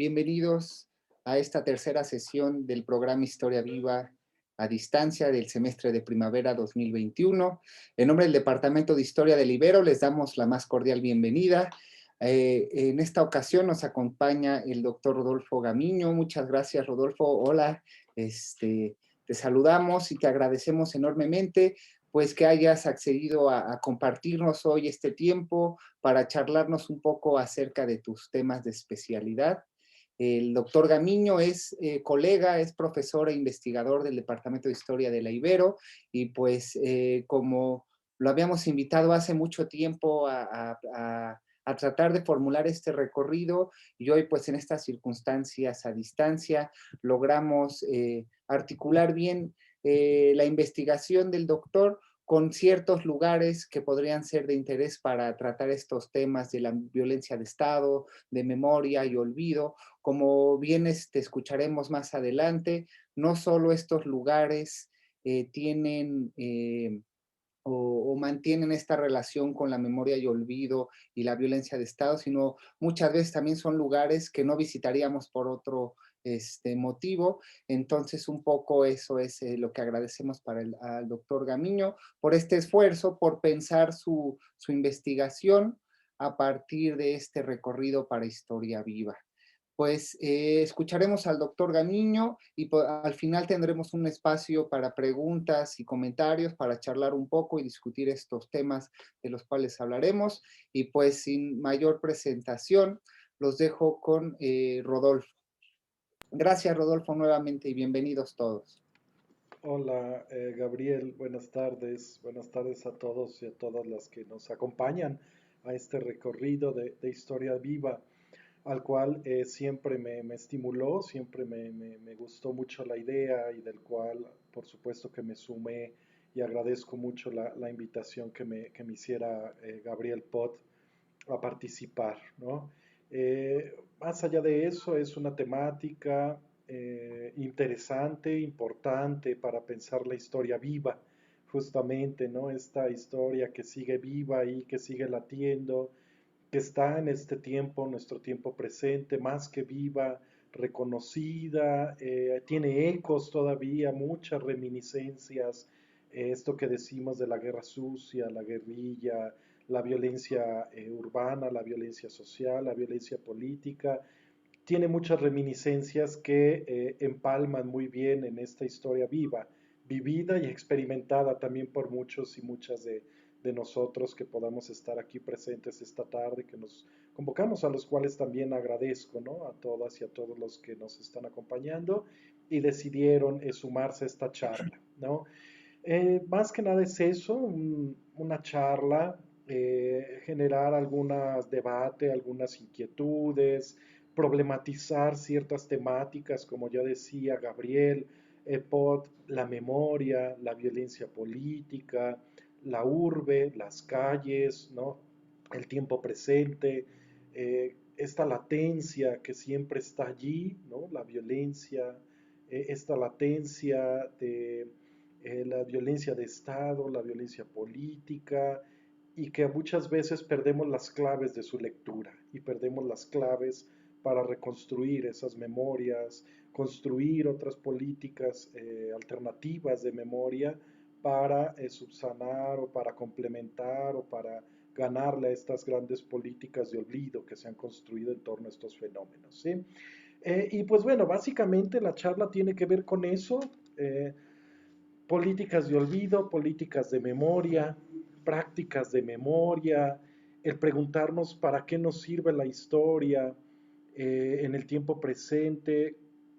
Bienvenidos a esta tercera sesión del programa Historia Viva a distancia del semestre de primavera 2021. En nombre del Departamento de Historia del Ibero les damos la más cordial bienvenida. En esta ocasión nos acompaña el doctor Rodolfo Gamiño. Muchas gracias, Rodolfo. Hola, te saludamos y te agradecemos enormemente pues que hayas accedido a compartirnos hoy este tiempo para charlarnos un poco acerca de tus temas de especialidad. El doctor Gamiño es colega, es profesor e investigador del Departamento de Historia de la Ibero y pues como lo habíamos invitado hace mucho tiempo a tratar de formular este recorrido y hoy pues en estas circunstancias a distancia logramos articular bien la investigación del doctor con ciertos lugares que podrían ser de interés para tratar estos temas de la violencia de Estado, de memoria y olvido. Como bien escucharemos más adelante, no solo estos lugares tienen o mantienen esta relación con la memoria y olvido y la violencia de Estado, sino muchas veces también son lugares que no visitaríamos por otro motivo. Entonces, un poco eso es lo que agradecemos al doctor Gamiño por este esfuerzo, por pensar su investigación a partir de este recorrido para Historia Viva. Pues escucharemos al doctor Gamiño y al final tendremos un espacio para preguntas y comentarios, para charlar un poco y discutir estos temas de los cuales hablaremos. Y pues sin mayor presentación, los dejo con Rodolfo. Gracias, Rodolfo, nuevamente y bienvenidos todos. Hola, Gabriel, buenas tardes. Buenas tardes a todos y a todas las que nos acompañan a este recorrido de Historia Viva, al cual siempre me estimuló, siempre me gustó mucho la idea y del cual, por supuesto, que me sumé y agradezco mucho la invitación que me hiciera Gabriel Pot a participar, ¿no? Más allá de eso, es una temática interesante, importante para pensar la historia viva, justamente, ¿no? Esta historia que sigue viva y que sigue latiendo, que está en este tiempo, nuestro tiempo presente, más que viva, reconocida, tiene ecos todavía, muchas reminiscencias, esto que decimos de la guerra sucia, la guerrilla, la violencia urbana, la violencia social, la violencia política, tiene muchas reminiscencias que empalman muy bien en esta historia viva, vivida y experimentada también por muchos y muchas de nosotros que podamos estar aquí presentes esta tarde, que nos convocamos, a los cuales también agradezco, ¿no? A todas y a todos los que nos están acompañando y decidieron sumarse a esta charla, ¿no? Más que nada es eso, una charla, generar algunos debates, algunas inquietudes, problematizar ciertas temáticas, como ya decía Gabriel, Pot, la memoria, la violencia política, la urbe, las calles, ¿no? El tiempo presente, esta latencia que siempre está allí, ¿no? La violencia, esta latencia de la violencia de Estado, la violencia política, y que muchas veces perdemos las claves de su lectura y perdemos las claves para reconstruir esas memorias, construir otras políticas alternativas de memoria para subsanar o para complementar o para ganarle a estas grandes políticas de olvido que se han construido en torno a estos fenómenos, ¿sí? Y pues bueno, básicamente la charla tiene que ver con eso. Políticas de olvido, políticas de memoria, prácticas de memoria, el preguntarnos para qué nos sirve la historia en el tiempo presente,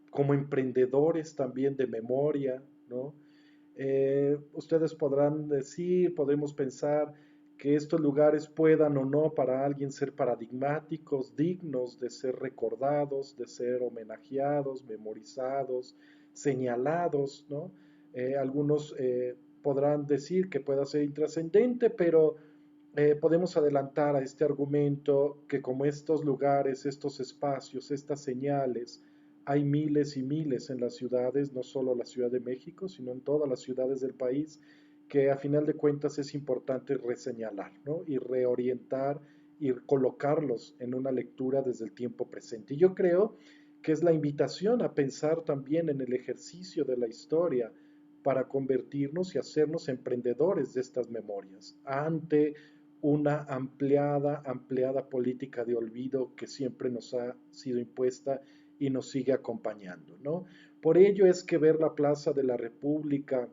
como emprendedores también de memoria, ¿no? Ustedes podrán decir, podemos pensar que estos lugares puedan o no para alguien ser paradigmáticos, dignos de ser recordados, de ser homenajeados, memorizados, señalados, ¿no? Algunos podrán decir que pueda ser intrascendente, pero podemos adelantar a este argumento que como estos lugares, estos espacios, estas señales, hay miles y miles en las ciudades, no solo la Ciudad de México, sino en todas las ciudades del país, que a final de cuentas es importante reseñalar, ¿no? Y reorientar y colocarlos en una lectura desde el tiempo presente. Y yo creo que es la invitación a pensar también en el ejercicio de la historia para convertirnos y hacernos emprendedores de estas memorias ante una ampliada política de olvido que siempre nos ha sido impuesta y nos sigue acompañando, ¿no? Por ello es que ver la Plaza de la República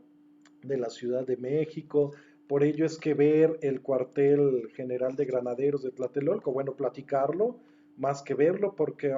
de la Ciudad de México, por ello es que ver el cuartel general de granaderos de Tlatelolco, bueno, platicarlo más que verlo, porque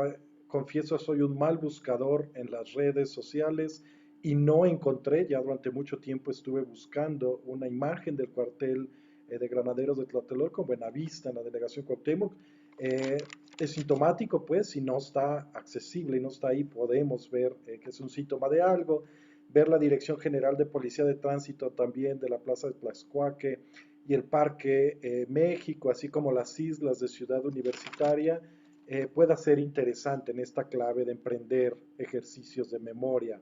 confieso soy un mal buscador en las redes sociales y no encontré, ya durante mucho tiempo estuve buscando una imagen del cuartel de granaderos de Tlatelolco, en Buenavista, en la delegación Cuauhtémoc. Eh, es sintomático, pues, si no está accesible y no está ahí, podemos ver que es un síntoma de algo. Ver la Dirección General de Policía de Tránsito también de la Plaza de Tlaxcuaque y el Parque México, así como las islas de Ciudad Universitaria, pueda ser interesante en esta clave de emprender ejercicios de memoria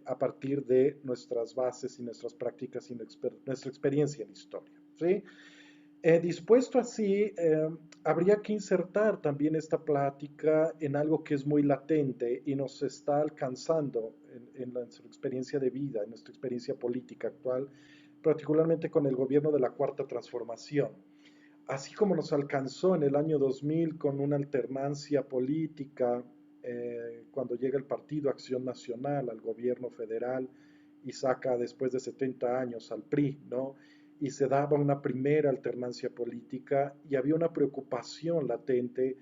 a partir de nuestras bases y nuestras prácticas y nuestra experiencia en historia. ¿Sí? Dispuesto así, habría que insertar también esta plática en algo que es muy latente y nos está alcanzando en nuestra experiencia de vida, en nuestra experiencia política actual, particularmente con el gobierno de la Cuarta Transformación. Así como nos alcanzó en el año 2000 con una alternancia política, cuando llega el Partido Acción Nacional al gobierno federal y saca después de 70 años al PRI, ¿no? Y se daba una primera alternancia política y había una preocupación latente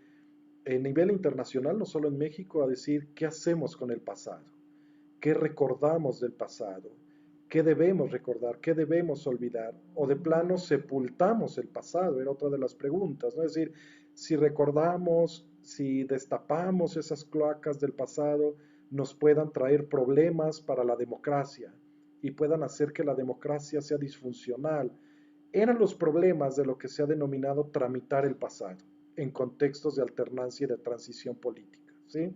a nivel internacional, no solo en México, a decir qué hacemos con el pasado, qué recordamos del pasado, qué debemos recordar, qué debemos olvidar, o de plano sepultamos el pasado, era otra de las preguntas, ¿no? Es decir, si recordamos, si destapamos esas cloacas del pasado, nos puedan traer problemas para la democracia y puedan hacer que la democracia sea disfuncional. Eran los problemas de lo que se ha denominado tramitar el pasado en contextos de alternancia y de transición política, ¿sí?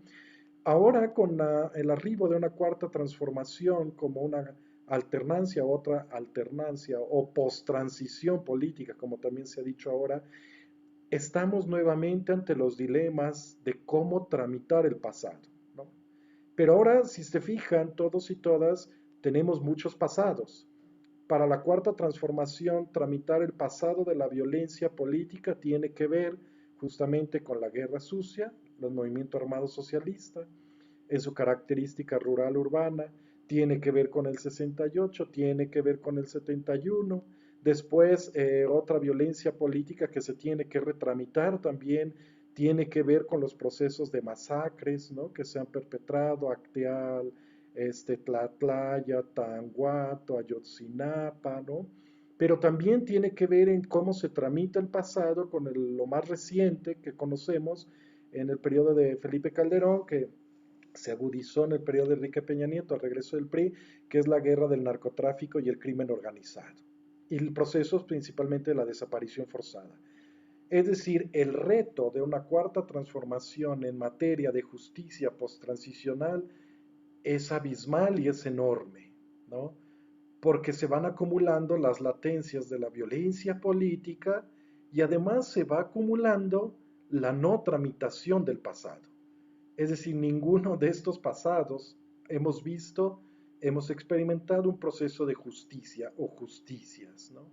Ahora, con el arribo de una cuarta transformación como una alternancia, otra alternancia o post-transición política, como también se ha dicho ahora, estamos nuevamente ante los dilemas de cómo tramitar el pasado, ¿no? Pero ahora, si se fijan, todos y todas tenemos muchos pasados. Para la cuarta transformación, tramitar el pasado de la violencia política tiene que ver justamente con la guerra sucia, los movimientos armados socialistas, en su característica rural urbana, tiene que ver con el 68, tiene que ver con el 71. Después, otra violencia política que se tiene que retramitar también tiene que ver con los procesos de masacres, ¿no? Que se han perpetrado, Acteal, Tlatlaya, Tanguato, Ayotzinapa, ¿no? Pero también tiene que ver en cómo se tramita el pasado con lo más reciente que conocemos en el periodo de Felipe Calderón, que se agudizó en el periodo de Enrique Peña Nieto, al regreso del PRI, que es la guerra del narcotráfico y el crimen organizado. Y el proceso principalmente de la desaparición forzada. Es decir, el reto de una cuarta transformación en materia de justicia posttransicional es abismal y es enorme, ¿no? Porque se van acumulando las latencias de la violencia política y además se va acumulando la no tramitación del pasado. Es decir, ninguno de estos pasados hemos visto, hemos experimentado un proceso de justicia o justicias, ¿no?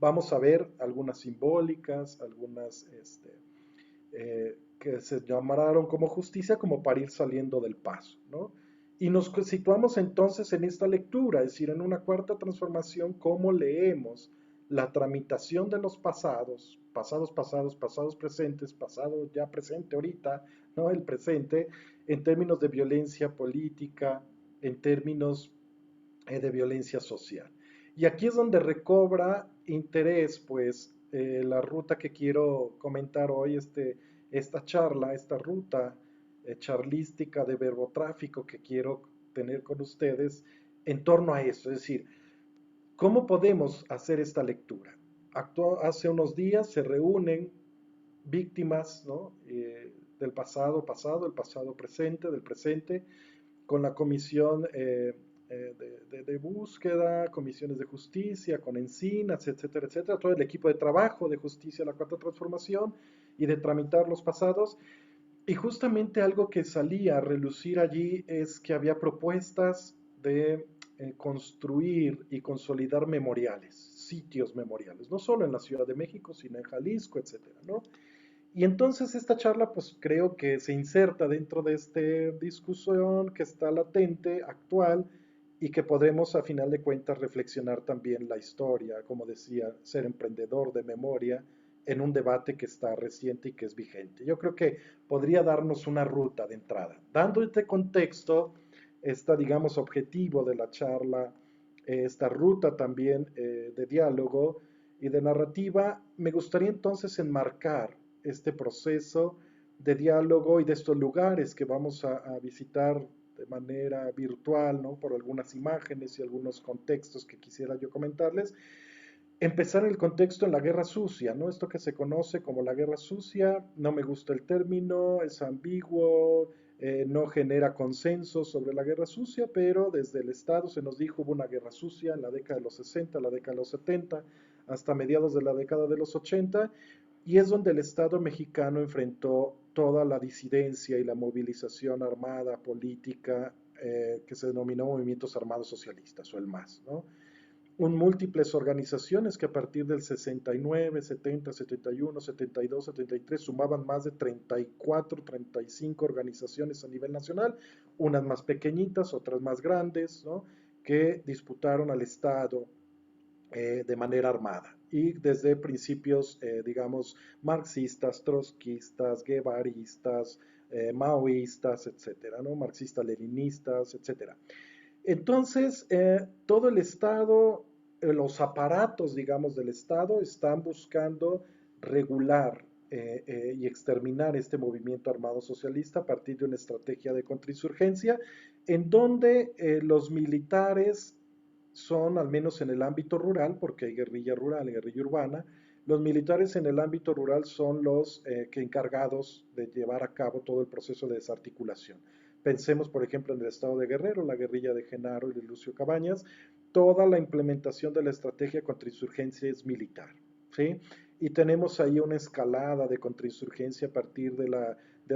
Vamos a ver algunas simbólicas, algunas que se llamaron como justicia como para ir saliendo del paso, ¿no? Y nos situamos entonces en esta lectura, es decir, en una cuarta transformación, cómo leemos la tramitación de los pasados, pasados presentes, pasado ya presente ahorita, ¿no? El presente, en términos de violencia política, en términos de violencia social. Y aquí es donde recobra interés, pues, la ruta que quiero comentar hoy, esta charla, esta ruta charlística de verbotráfico que quiero tener con ustedes en torno a eso. Es decir, ¿cómo podemos hacer esta lectura? Hace unos días se reúnen víctimas, ¿no? Del pasado, el pasado presente, del presente, con la Comisión de búsqueda, comisiones de justicia, con encinas, etcétera, etcétera, todo el equipo de trabajo de justicia, la cuarta transformación y de tramitar los pasados. Y justamente algo que salía a relucir allí es que había propuestas de construir y consolidar memoriales, sitios memoriales, no solo en la Ciudad de México, sino en Jalisco, etcétera, ¿no? Y entonces esta charla, pues creo que se inserta dentro de esta discusión que está latente, actual, y que podemos a final de cuentas reflexionar también la historia, como decía, ser emprendedor de memoria en un debate que está reciente y que es vigente. Yo creo que podría darnos una ruta de entrada. Dando este contexto, esta, digamos, objetivo de la charla, esta ruta también de diálogo y de narrativa, me gustaría entonces enmarcar este proceso de diálogo y de estos lugares que vamos a visitar de manera virtual, ¿no? Por algunas imágenes y algunos contextos que quisiera yo comentarles. Empezar el contexto en la guerra sucia, ¿no? Esto que se conoce como la guerra sucia, no me gusta el término, es ambiguo, no genera consenso sobre la guerra sucia, pero desde el Estado se nos dijo hubo una guerra sucia en la década de los 60, la década de los 70, hasta mediados de la década de los 80, y es donde el Estado mexicano enfrentó toda la disidencia y la movilización armada, política, que se denominó Movimientos Armados Socialistas, o el MAS, ¿no? Múltiples organizaciones que a partir del 69, 70, 71, 72, 73 sumaban más de 34, 35 organizaciones a nivel nacional, unas más pequeñitas, otras más grandes, ¿no? Que disputaron al Estado de manera armada y desde principios, digamos, marxistas, trotskistas, guevaristas, maoístas, etcétera, ¿no? Marxistas-leninistas, etcétera. Entonces, todo el Estado, los aparatos, digamos, del Estado están buscando regular y exterminar este movimiento armado socialista a partir de una estrategia de contrainsurgencia, en donde los militares son, al menos en el ámbito rural, porque hay guerrilla rural y guerrilla urbana, los militares en el ámbito rural son los que encargados de llevar a cabo todo el proceso de desarticulación. Pensemos, por ejemplo, en el estado de Guerrero, la guerrilla de Genaro y de Lucio Cabañas, toda la implementación de la estrategia contrainsurgencia es militar, ¿sí? Y tenemos ahí una escalada de contrainsurgencia a partir de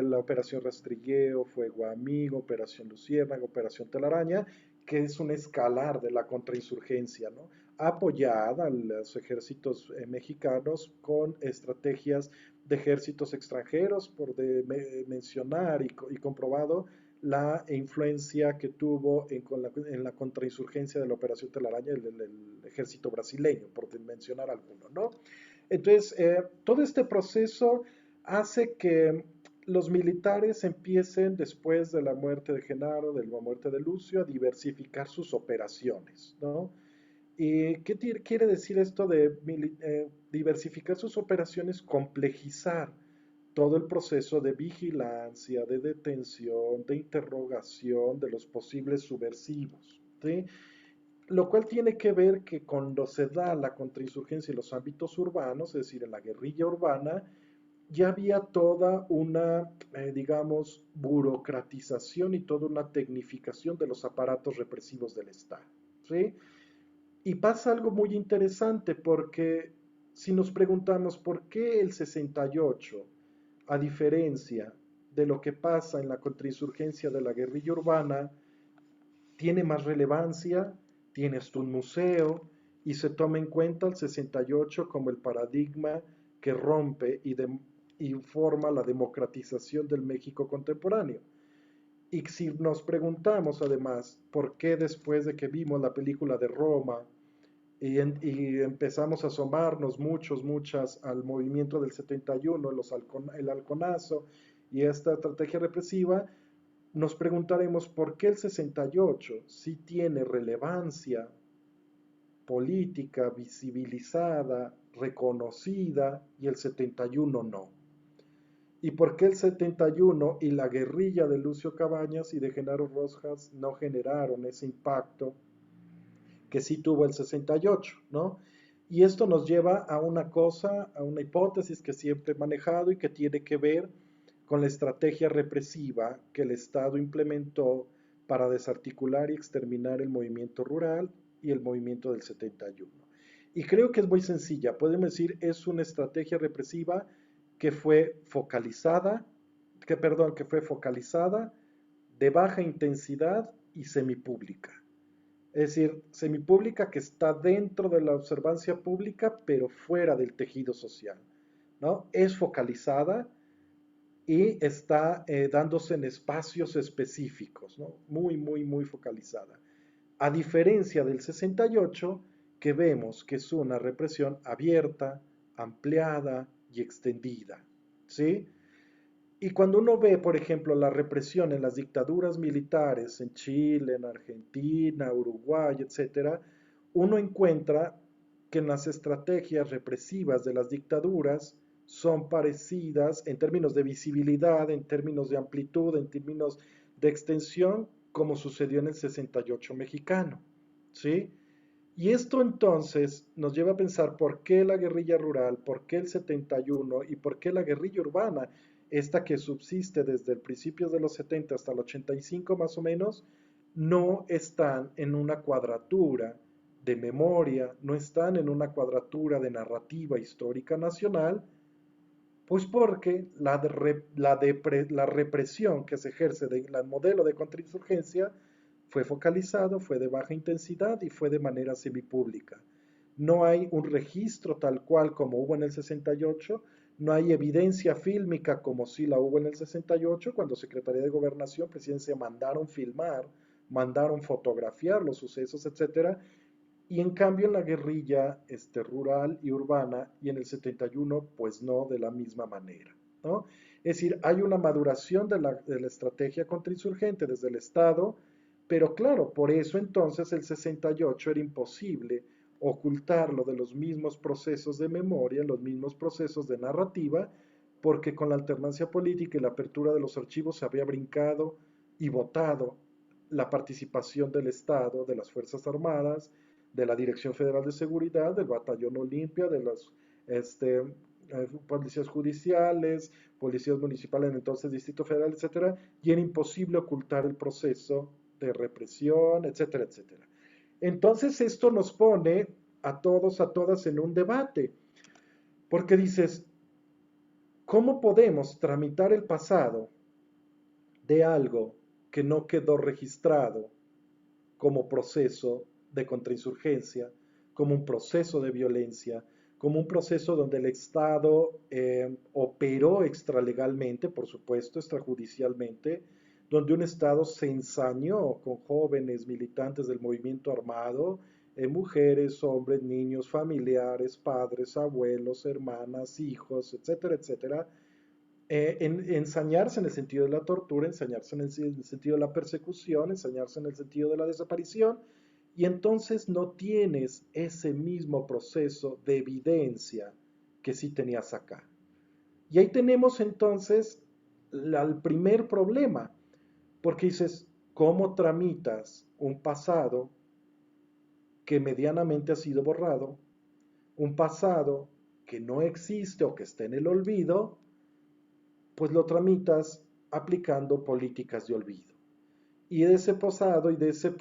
la operación Rastrilleo, Fuego Amigo, operación Luciérnaga, operación Telaraña, que es un escalar de la contrainsurgencia, ¿no? Apoyada a los ejércitos mexicanos con estrategias de ejércitos extranjeros, por mencionar y comprobado la influencia que tuvo en la contrainsurgencia de la Operación Telaraña el ejército brasileño, por mencionar alguno, ¿no? Entonces, todo este proceso hace que los militares empiecen, después de la muerte de Genaro, de la muerte de Lucio, a diversificar sus operaciones, ¿no? ¿Y qué quiere decir esto de diversificar sus operaciones? Complejizar todo el proceso de vigilancia, de detención, de interrogación de los posibles subversivos, ¿sí? Lo cual tiene que ver que cuando se da la contrainsurgencia en los ámbitos urbanos, es decir, en la guerrilla urbana, ya había toda una, digamos, burocratización y toda una tecnificación de los aparatos represivos del Estado, ¿sí? Y pasa algo muy interesante porque si nos preguntamos por qué el 68, a diferencia de lo que pasa en la contrainsurgencia de la guerrilla urbana, tiene más relevancia, tiene hasta un museo y se toma en cuenta el 68 como el paradigma que rompe y forma la democratización del México contemporáneo. Y si nos preguntamos además por qué después de que vimos la película de Roma y empezamos a asomarnos muchas al movimiento del 71, el halconazo y esta estrategia represiva, nos preguntaremos por qué el 68 sí tiene relevancia política, visibilizada, reconocida, y el 71 no. ¿Y por qué el 71 y la guerrilla de Lucio Cabañas y de Genaro Rojas no generaron ese impacto que sí tuvo el 68, ¿no? Y esto nos lleva a una cosa, a una hipótesis que siempre he manejado y que tiene que ver con la estrategia represiva que el Estado implementó para desarticular y exterminar el movimiento rural y el movimiento del 71. Y creo que es muy sencilla, podemos decir, es una estrategia represiva que fue focalizada, que fue focalizada, de baja intensidad y semipública. Es decir, semipública que está dentro de la observancia pública, pero fuera del tejido social, ¿no? Es focalizada y está dándose en espacios específicos, ¿no? Muy, muy, muy focalizada. A diferencia del 68, que vemos que es una represión abierta, ampliada y extendida, ¿sí? Y cuando uno ve, por ejemplo, la represión en las dictaduras militares en Chile, en Argentina, Uruguay, etcétera, uno encuentra que en las estrategias represivas de las dictaduras son parecidas en términos de visibilidad, en términos de amplitud, en términos de extensión, como sucedió en el 68 mexicano, ¿sí? Y esto entonces nos lleva a pensar por qué la guerrilla rural, por qué el 71 y por qué la guerrilla urbana, esta que subsiste desde el principio de los 70 hasta el 85 más o menos, no están en una cuadratura de memoria, no están en una cuadratura de narrativa histórica nacional, pues porque la represión que se ejerce del modelo de contrainsurgencia fue focalizado, fue de baja intensidad y fue de manera semipública. No hay un registro tal cual como hubo en el 68, no hay evidencia fílmica como sí la hubo en el 68, cuando Secretaría de Gobernación, Presidencia mandaron filmar, mandaron fotografiar los sucesos, etcétera, y en cambio en la guerrilla rural y urbana y en el 71 pues no de la misma manera, ¿no? Es decir, hay una maduración de la estrategia contrainsurgente desde el Estado, pero claro, por eso entonces el 68 era imposible ocultarlo de los mismos procesos de memoria, los mismos procesos de narrativa, porque con la alternancia política y la apertura de los archivos se había brincado y votado la participación del Estado, de las Fuerzas Armadas, de la Dirección Federal de Seguridad, del Batallón Olimpia, de las policías judiciales, policías municipales, entonces Distrito Federal, etcétera, y era imposible ocultar el proceso de represión, etcétera, etcétera. Entonces esto nos pone a todos, a todas en un debate, porque dices, ¿cómo podemos tramitar el pasado de algo que no quedó registrado como proceso de contrainsurgencia, como un proceso de violencia, como un proceso donde el Estado operó extralegalmente, por supuesto, extrajudicialmente, donde un Estado se ensañó con jóvenes militantes del movimiento armado, mujeres, hombres, niños, familiares, padres, abuelos, hermanas, hijos, etcétera, etcétera, ensañarse en el sentido de la tortura, ensañarse en el sentido de la persecución, ensañarse en el sentido de la desaparición, y entonces no tienes ese mismo proceso de evidencia que sí tenías acá. Y ahí tenemos entonces el primer problema, porque dices, ¿cómo tramitas un pasado que medianamente ha sido borrado, un pasado que no existe o que está en el olvido, pues lo tramitas aplicando políticas de olvido? Y de ese pasado y de esa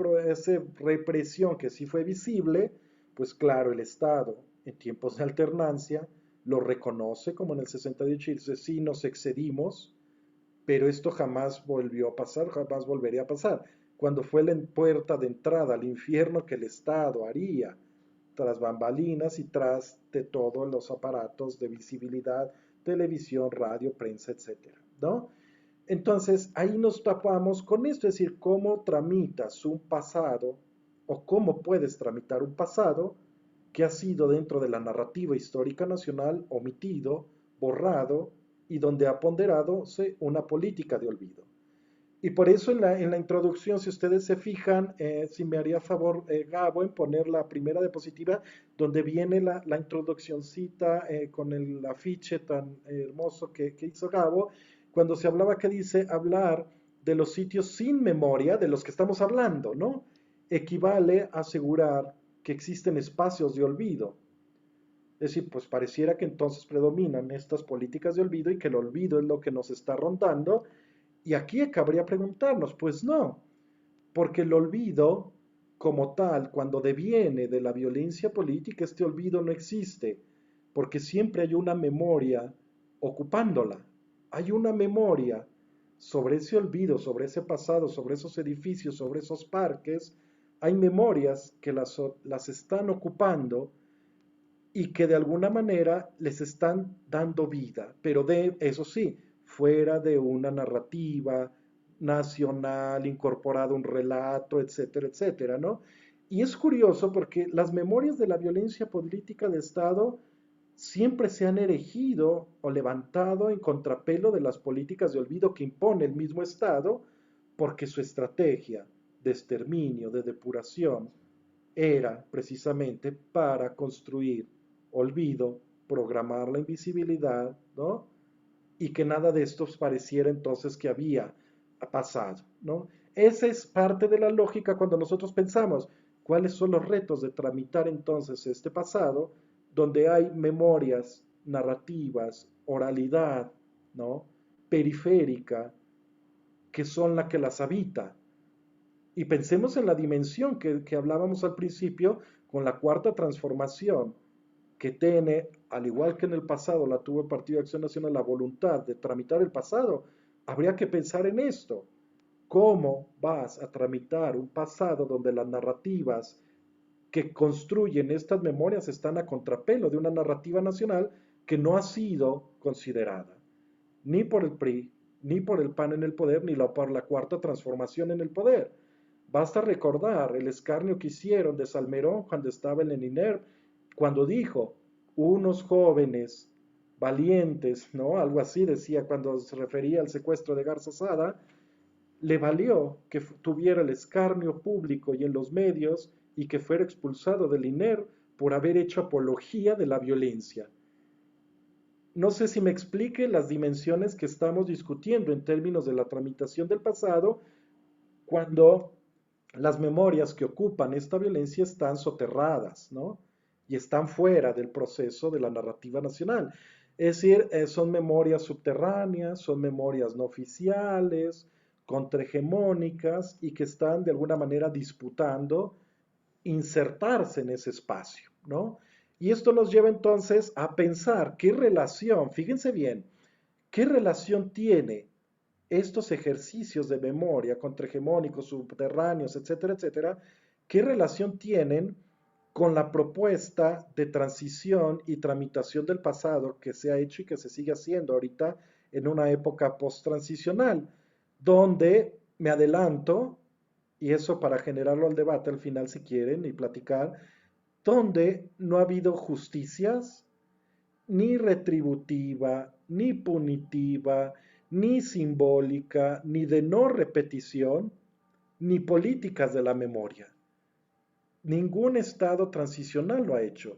represión que sí fue visible, pues claro, el Estado en tiempos de alternancia lo reconoce como en el 68 y dice, sí, nos excedimos, pero esto jamás volvió a pasar, jamás volvería a pasar. Cuando fue la puerta de entrada al infierno que el Estado haría tras bambalinas y tras de todos los aparatos de visibilidad, televisión, radio, prensa, etcétera, ¿no? Entonces, ahí nos tapamos con esto, es decir, cómo tramitas un pasado o cómo puedes tramitar un pasado que ha sido dentro de la narrativa histórica nacional omitido, borrado y donde ha ponderado una política de olvido. Y por eso en la introducción, si ustedes se fijan, si me haría favor Gabo en poner la primera diapositiva donde viene la introduccióncita con el afiche tan hermoso que hizo Gabo, cuando se hablaba que dice hablar de los sitios sin memoria de los que estamos hablando, ¿no? Equivale a asegurar que existen espacios de olvido. Es decir, pues pareciera que entonces predominan estas políticas de olvido y que el olvido es lo que nos está rondando. Y aquí cabría preguntarnos, pues no, porque el olvido como tal, cuando deviene de la violencia política, este olvido no existe, porque siempre hay una memoria ocupándola. Hay una memoria sobre ese olvido, sobre ese pasado, sobre esos edificios, sobre esos parques. Hay memorias que las están ocupando y que de alguna manera les están dando vida, pero de eso sí, fuera de una narrativa nacional, incorporado un relato, etcétera, etcétera, ¿no? Y es curioso porque las memorias de la violencia política de Estado siempre se han erigido o levantado en contrapelo de las políticas de olvido que impone el mismo Estado, porque su estrategia de exterminio, de depuración, era precisamente para construir olvido, programar la invisibilidad, ¿no? Y que nada de esto pareciera entonces que había pasado, ¿no? Esa es parte de la lógica cuando nosotros pensamos cuáles son los retos de tramitar entonces este pasado, donde hay memorias, narrativas, oralidad, ¿no? Periférica, que son la que las habita. Y pensemos en la dimensión que hablábamos al principio con la cuarta transformación, que tiene, al igual que en el pasado la tuvo el Partido de Acción Nacional, la voluntad de tramitar el pasado. Habría que pensar en esto. ¿Cómo vas a tramitar un pasado donde las narrativas que construyen estas memorias están a contrapelo de una narrativa nacional que no ha sido considerada ni por el PRI, ni por el PAN en el poder, ni por la cuarta transformación en el poder? Basta recordar el escarnio que hicieron de Salmerón cuando estaba en el INER, cuando dijo, unos jóvenes valientes, ¿no? Algo así decía cuando se refería al secuestro de Garza Sada, le valió que tuviera el escarnio público y en los medios y que fuera expulsado del INER por haber hecho apología de la violencia. No sé si me explique las dimensiones que estamos discutiendo en términos de la tramitación del pasado cuando las memorias que ocupan esta violencia están soterradas, ¿no? Y están fuera del proceso de la narrativa nacional. Es decir, son memorias subterráneas, son memorias no oficiales, contrahegemónicas y que están de alguna manera disputando insertarse en ese espacio, ¿no? Y esto nos lleva entonces a pensar qué relación, fíjense bien, qué relación tiene estos ejercicios de memoria contrahegemónicos, subterráneos, etcétera, etcétera, qué relación tienen con la propuesta de transición y tramitación del pasado que se ha hecho y que se sigue haciendo ahorita en una época post-transicional, donde me adelanto, y eso para generarlo al debate al final si quieren y platicar, donde no ha habido justicias, ni retributiva, ni punitiva, ni simbólica, ni de no repetición, ni políticas de la memoria. Ningún Estado transicional lo ha hecho.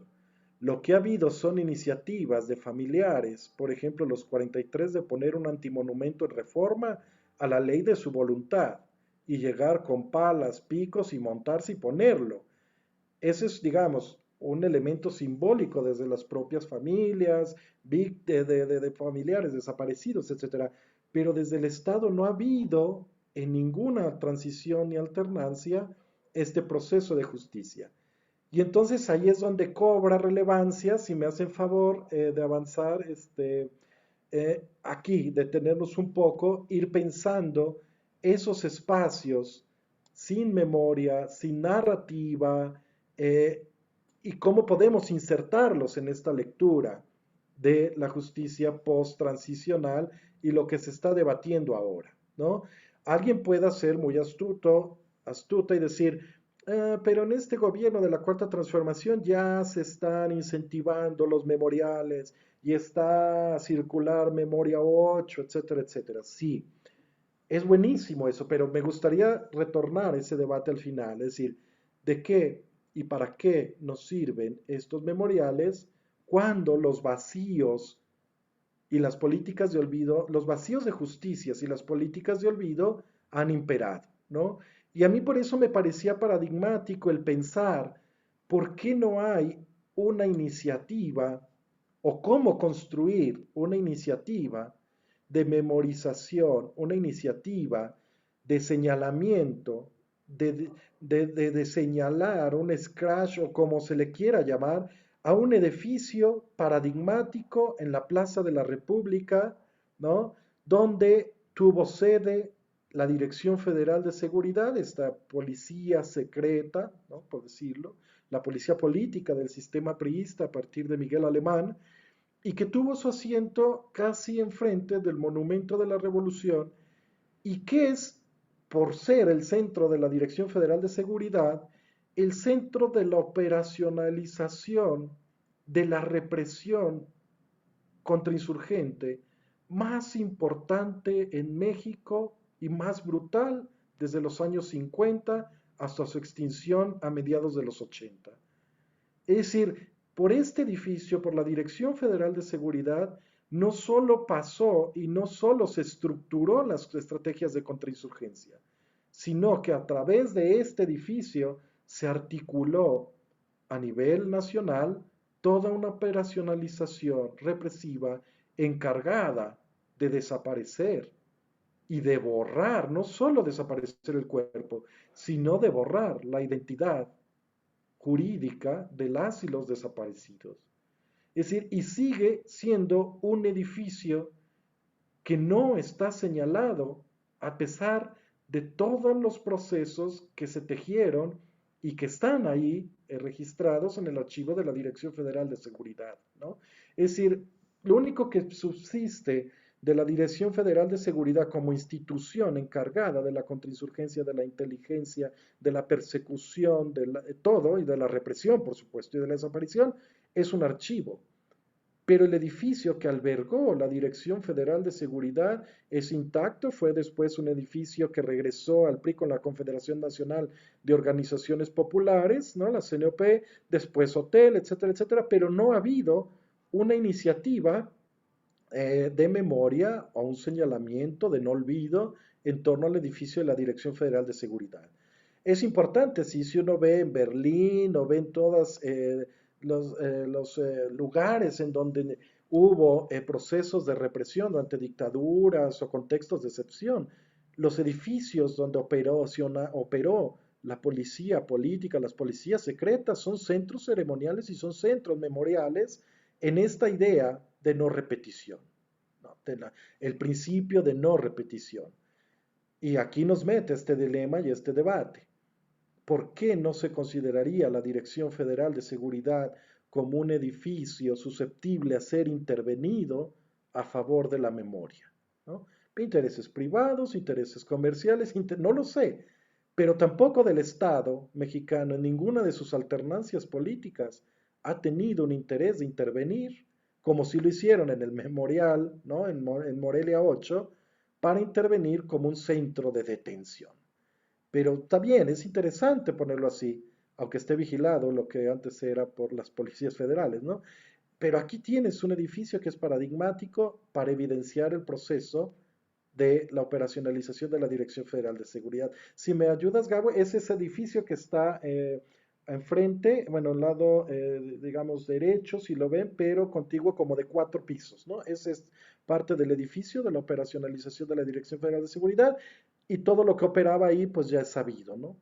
Lo que ha habido son iniciativas de familiares, por ejemplo, los 43 de poner un antimonumento en reforma a la ley de su voluntad y llegar con palas, picos y montarse y ponerlo. Ese es, digamos, un elemento simbólico desde las propias familias, de familiares desaparecidos, etcétera. Pero desde el Estado no ha habido en ninguna transición ni alternancia este proceso de justicia. Y entonces ahí es donde cobra relevancia, si me hacen favor de avanzar, aquí, detenernos un poco, ir pensando esos espacios sin memoria, sin narrativa, eh, y cómo podemos insertarlos en esta lectura de la justicia post-transicional y lo que se está debatiendo ahora, ¿no? Alguien pueda ser muy astuta y decir, pero en este gobierno de la Cuarta Transformación ya se están incentivando los memoriales y está a circular Memoria 8, etcétera, etcétera. Sí, es buenísimo eso, pero me gustaría retornar a ese debate al final, es decir, ¿de qué y para qué nos sirven estos memoriales cuando los vacíos y las políticas de olvido, los vacíos de justicias y las políticas de olvido han imperado, ¿no? Y a mí por eso me parecía paradigmático el pensar por qué no hay una iniciativa o cómo construir una iniciativa de memorización, una iniciativa de señalamiento de señalar un scratch o como se le quiera llamar a un edificio paradigmático en la Plaza de la República, ¿no? Donde tuvo sede la Dirección Federal de Seguridad, esta policía secreta, ¿no? Por decirlo, la policía política del sistema priista a partir de Miguel Alemán, y que tuvo su asiento casi enfrente del Monumento de la Revolución y que es, por ser el centro de la Dirección Federal de Seguridad, el centro de la operacionalización de la represión contrainsurgente más importante en México y más brutal desde los años 50 hasta su extinción a mediados de los 80. Es decir, por este edificio, por la Dirección Federal de Seguridad, no solo pasó y no solo se estructuró las estrategias de contrainsurgencia, sino que a través de este edificio se articuló a nivel nacional toda una operacionalización represiva encargada de desaparecer y de borrar, no solo desaparecer el cuerpo, sino de borrar la identidad jurídica de las y los desaparecidos. Es decir, y sigue siendo un edificio que no está señalado a pesar de todos los procesos que se tejieron y que están ahí registrados en el archivo de la Dirección Federal de Seguridad, ¿no? Es decir, lo único que subsiste de la Dirección Federal de Seguridad como institución encargada de la contrainsurgencia, de la inteligencia, de la persecución, de todo y de la represión, por supuesto, y de la desaparición, es un archivo. Pero el edificio que albergó la Dirección Federal de Seguridad es intacto, fue después un edificio que regresó al PRI con la Confederación Nacional de Organizaciones Populares, ¿no? La CNOP, después hotel, etcétera, etcétera, pero no ha habido una iniciativa de memoria o un señalamiento de no olvido en torno al edificio de la Dirección Federal de Seguridad. Es importante, si uno ve en Berlín o ve en todos los lugares en donde hubo procesos de represión durante dictaduras o contextos de excepción, los edificios donde operó la policía política, las policías secretas, son centros ceremoniales y son centros memoriales en esta idea de no repetición, ¿no? El principio de no repetición. Y aquí nos mete este dilema y este debate. ¿Por qué no se consideraría la Dirección Federal de Seguridad como un edificio susceptible a ser intervenido a favor de la memoria? ¿No? Intereses privados, intereses comerciales, no lo sé, pero tampoco del Estado mexicano en ninguna de sus alternancias políticas ha tenido un interés de intervenir, como si lo hicieron en el memorial, ¿no? En Morelia 8, para intervenir como un centro de detención. Pero también es interesante ponerlo así, aunque esté vigilado lo que antes era por las policías federales, ¿no? Pero aquí tienes un edificio que es paradigmático para evidenciar el proceso de la operacionalización de la Dirección Federal de Seguridad. Si me ayudas, Gabo, es ese edificio que está enfrente, bueno, al lado, digamos, derecho, si lo ven, pero contiguo como de 4 pisos, ¿no? Ese es parte del edificio de la operacionalización de la Dirección Federal de Seguridad y todo lo que operaba ahí, pues ya es sabido, ¿no?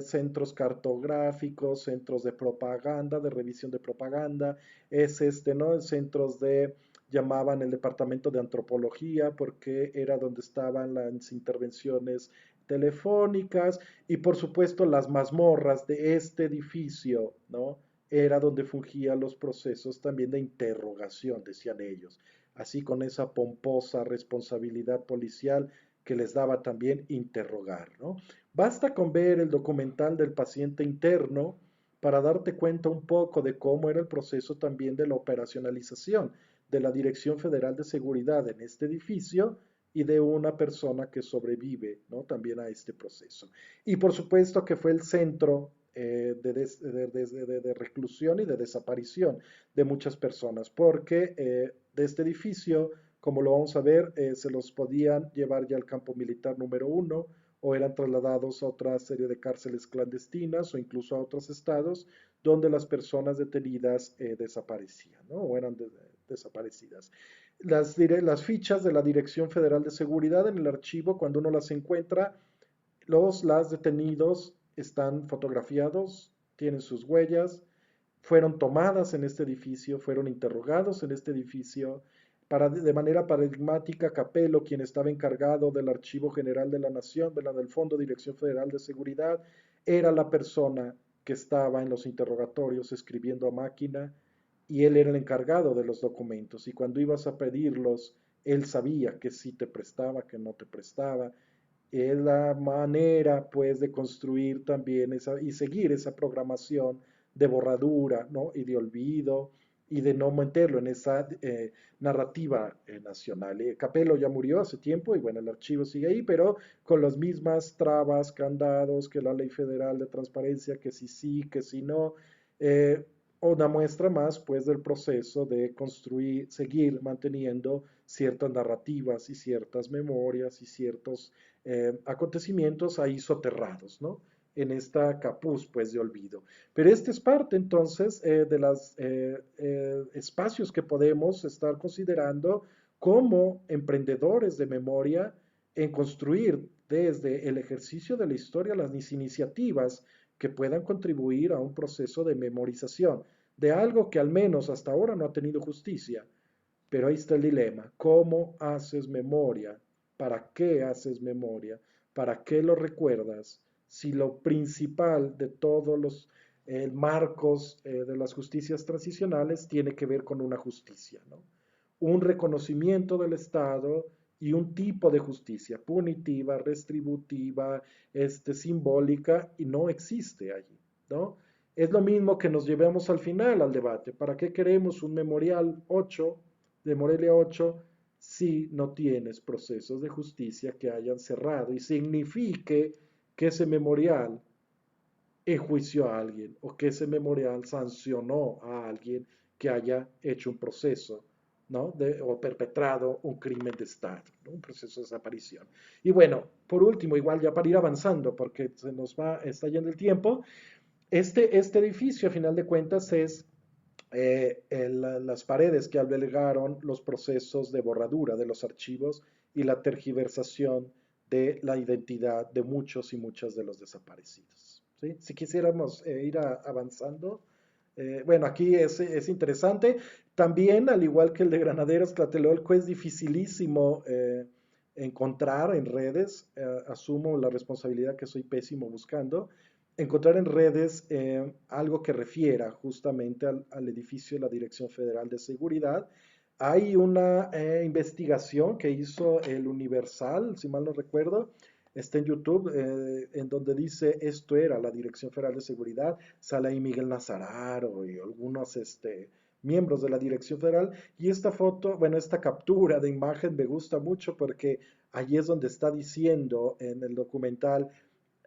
Centros cartográficos, centros de propaganda, de revisión de propaganda, es ¿no? Centros de llamaban el departamento de antropología porque era donde estaban las intervenciones telefónicas y por supuesto las mazmorras de este edificio, ¿no? Era donde fungían los procesos también de interrogación, decían ellos, así con esa pomposa responsabilidad policial que les daba también interrogar, ¿no? Basta con ver el documental del paciente interno para darte cuenta un poco de cómo era el proceso también de la operacionalización de la Dirección Federal de Seguridad en este edificio y de una persona que sobrevive, ¿no? También a este proceso. Y por supuesto que fue el centro de reclusión y de desaparición de muchas personas, porque de este edificio, como lo vamos a ver, se los podían llevar ya al campo militar número 1 o eran trasladados a otra serie de cárceles clandestinas o incluso a otros estados donde las personas detenidas desaparecían, ¿no? O eran desaparecidas. Las fichas de la Dirección Federal de Seguridad en el archivo, cuando uno las encuentra, las detenidos están fotografiados, tienen sus huellas, fueron tomadas en este edificio, fueron interrogados en este edificio. De manera paradigmática, Capello, quien estaba encargado del Archivo General de la Nación, del Fondo Dirección Federal de Seguridad, era la persona que estaba en los interrogatorios escribiendo a máquina y él era el encargado de los documentos. Y cuando ibas a pedirlos, él sabía que sí te prestaba, que no te prestaba. Es la manera, pues, de construir también esa y seguir esa programación de borradura, ¿no? Y de olvido y de no meterlo en esa narrativa nacional. Capello ya murió hace tiempo y bueno, el archivo sigue ahí, pero con las mismas trabas, candados que la ley federal de transparencia, que si sí, que si no. Eh, una muestra más, pues, del proceso de construir, seguir manteniendo ciertas narrativas y ciertas memorias y ciertos acontecimientos ahí soterrados, ¿no? En esta capuz, pues, de olvido. Pero este es parte, entonces, de los espacios que podemos estar considerando como emprendedores de memoria en construir desde el ejercicio de la historia las iniciativas que puedan contribuir a un proceso de memorización de algo que al menos hasta ahora no ha tenido justicia. Pero ahí está el dilema. ¿Cómo haces memoria? ¿Para qué haces memoria? ¿Para qué lo recuerdas? Si lo principal de todos los marcos de las justicias transicionales tiene que ver con una justicia, ¿no? Un reconocimiento del Estado y un tipo de justicia punitiva, restributiva, simbólica, y no existe allí, ¿no? Es lo mismo que nos llevemos al final al debate. ¿Para qué queremos un memorial 8 de Morelia 8 si no tienes procesos de justicia que hayan cerrado y signifique que ese memorial enjuició a alguien o que ese memorial sancionó a alguien que haya hecho un proceso, ¿no? O perpetrado un crimen de Estado, ¿no? Un proceso de desaparición. Y bueno, por último, igual ya para ir avanzando, porque se nos va, está yendo el tiempo, este edificio, a final de cuentas, es las paredes que albergaron los procesos de borradura de los archivos y la tergiversación de la identidad de muchos y muchas de los desaparecidos. ¿Sí? Si quisiéramos ir avanzando, bueno, aquí es interesante. También, al igual que el de Granaderos Tlatelolco, es dificilísimo encontrar en redes, asumo la responsabilidad que soy pésimo buscando, encontrar en redes algo que refiera justamente al edificio de la Dirección Federal de Seguridad. Hay una investigación que hizo el Universal, si mal no recuerdo, está en YouTube, en donde dice esto era la Dirección Federal de Seguridad, sale ahí Miguel Nazararo y algunos miembros de la Dirección Federal, y esta foto, bueno, esta captura de imagen me gusta mucho porque allí es donde está diciendo en el documental,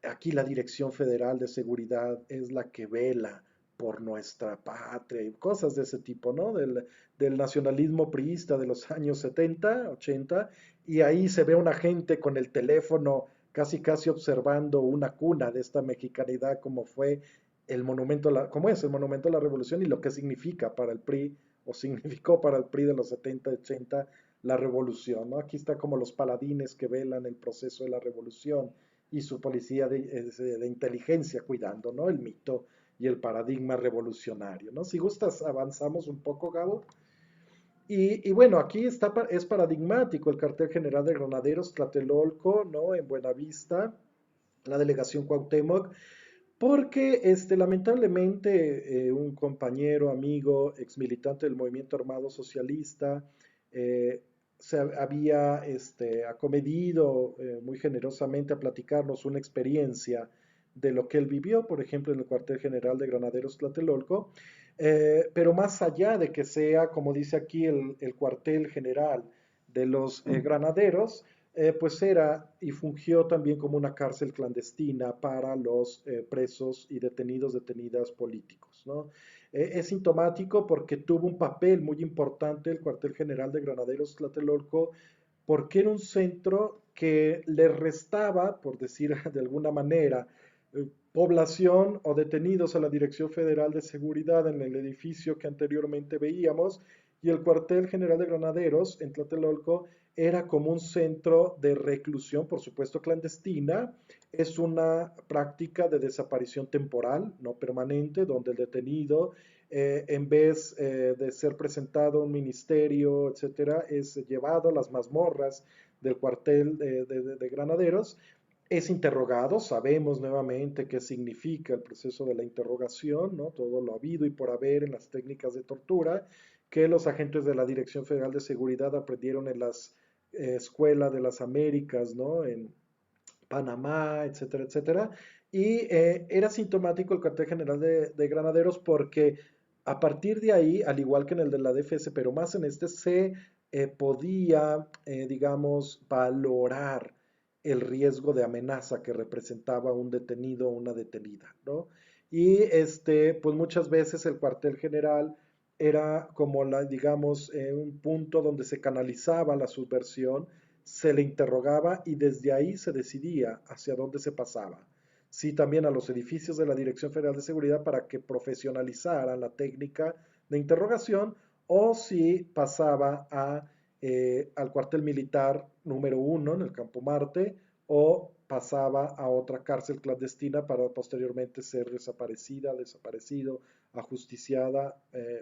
aquí la Dirección Federal de Seguridad es la que vela por nuestra patria y cosas de ese tipo, ¿no? Del nacionalismo priista de los años 70, 80, y ahí se ve una gente con el teléfono casi casi observando una cuna de esta mexicanidad como fue el monumento, como es el monumento a la revolución y lo que significa para el PRI o significó para el PRI de los 70, 80 la revolución, ¿no? Aquí está como los paladines que velan el proceso de la revolución y su policía de inteligencia cuidando, ¿no? El mito y el paradigma revolucionario, ¿no? Si gustas, avanzamos un poco, Gabo. Y bueno, aquí es paradigmático el cartel general de Granaderos Tlatelolco, ¿no? En Buenavista, la delegación Cuauhtémoc, porque lamentablemente un compañero, amigo, ex militante del movimiento armado socialista, se había acomedido muy generosamente a platicarnos una experiencia de lo que él vivió, por ejemplo, en el cuartel general de Granaderos Tlatelolco, pero más allá de que sea, como dice aquí, el cuartel general de los granaderos, pues era y fungió también como una cárcel clandestina para los presos y detenidos, detenidas políticos, ¿no? Es sintomático porque tuvo un papel muy importante el cuartel general de Granaderos Tlatelolco, porque era un centro que le restaba, por decir de alguna manera, población o detenidos a la Dirección Federal de Seguridad en el edificio que anteriormente veíamos, y el cuartel general de granaderos en Tlatelolco era como un centro de reclusión, por supuesto clandestina. Es una práctica de desaparición temporal, no permanente, donde el detenido, en vez de ser presentado a un ministerio, etcétera, es llevado a las mazmorras del cuartel de granaderos, es interrogado, sabemos nuevamente qué significa el proceso de la interrogación, ¿no? Todo lo habido y por haber en las técnicas de tortura que los agentes de la Dirección Federal de Seguridad aprendieron en las escuelas de las Américas, ¿no? En Panamá, etcétera, etcétera. Y era sintomático el cuartel general de granaderos porque a partir de ahí, al igual que en el de la DFS, pero más en este, se podía, digamos, valorar el riesgo de amenaza que representaba un detenido o una detenida, ¿no? Y pues muchas veces el cuartel general era como digamos, un punto donde se canalizaba la subversión, se le interrogaba y desde ahí se decidía hacia dónde se pasaba. Sí, también a los edificios de la Dirección Federal de Seguridad para que profesionalizaran la técnica de interrogación o si pasaba al cuartel militar número 1 en el Campo Marte o pasaba a otra cárcel clandestina para posteriormente ser desaparecida, desaparecido, ajusticiada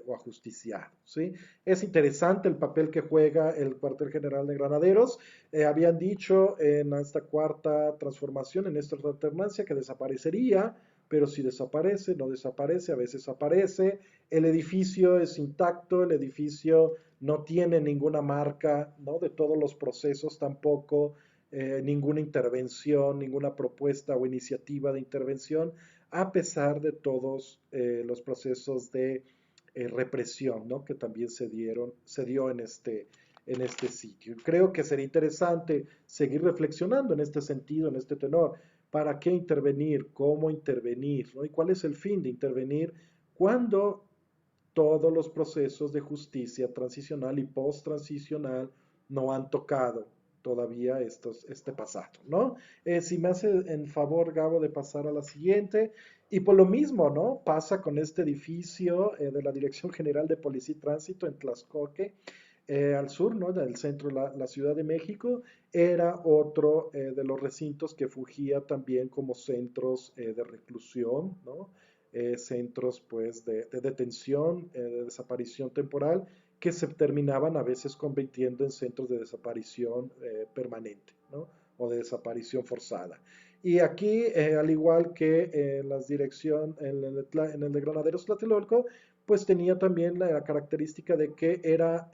o ajusticiado. ¿Sí? Es interesante el papel que juega el cuartel general de granaderos. Habían dicho en esta cuarta transformación, en esta alternancia, que desaparecería, pero si desaparece, no desaparece, a veces aparece. El edificio es intacto, el edificio no tiene ninguna marca, ¿no? De todos los procesos tampoco, ninguna intervención, ninguna propuesta o iniciativa de intervención, a pesar de todos los procesos de represión, ¿no? Que también se dio en este sitio. Creo que sería interesante seguir reflexionando en este sentido, en este tenor. ¿Para qué intervenir? ¿Cómo intervenir? ¿No? ¿Y cuál es el fin de intervenir cuando todos los procesos de justicia transicional y post-transicional no han tocado todavía este pasado, ¿no? Si me hace en favor, Gabo, de pasar a la siguiente, y por lo mismo, ¿no? Pasa con este edificio de la Dirección General de Policía y Tránsito en Tlaxcoque, al sur, ¿no? Del centro de la Ciudad de México, era otro de los recintos que fungía también como centros de reclusión, ¿no? Centros pues de detención, de desaparición temporal, que se terminaban a veces convirtiendo en centros de desaparición permanente, ¿no? O de desaparición forzada. Y aquí, al igual que las dirección en el de Granaderos Tlatelolco, pues tenía también la característica de que era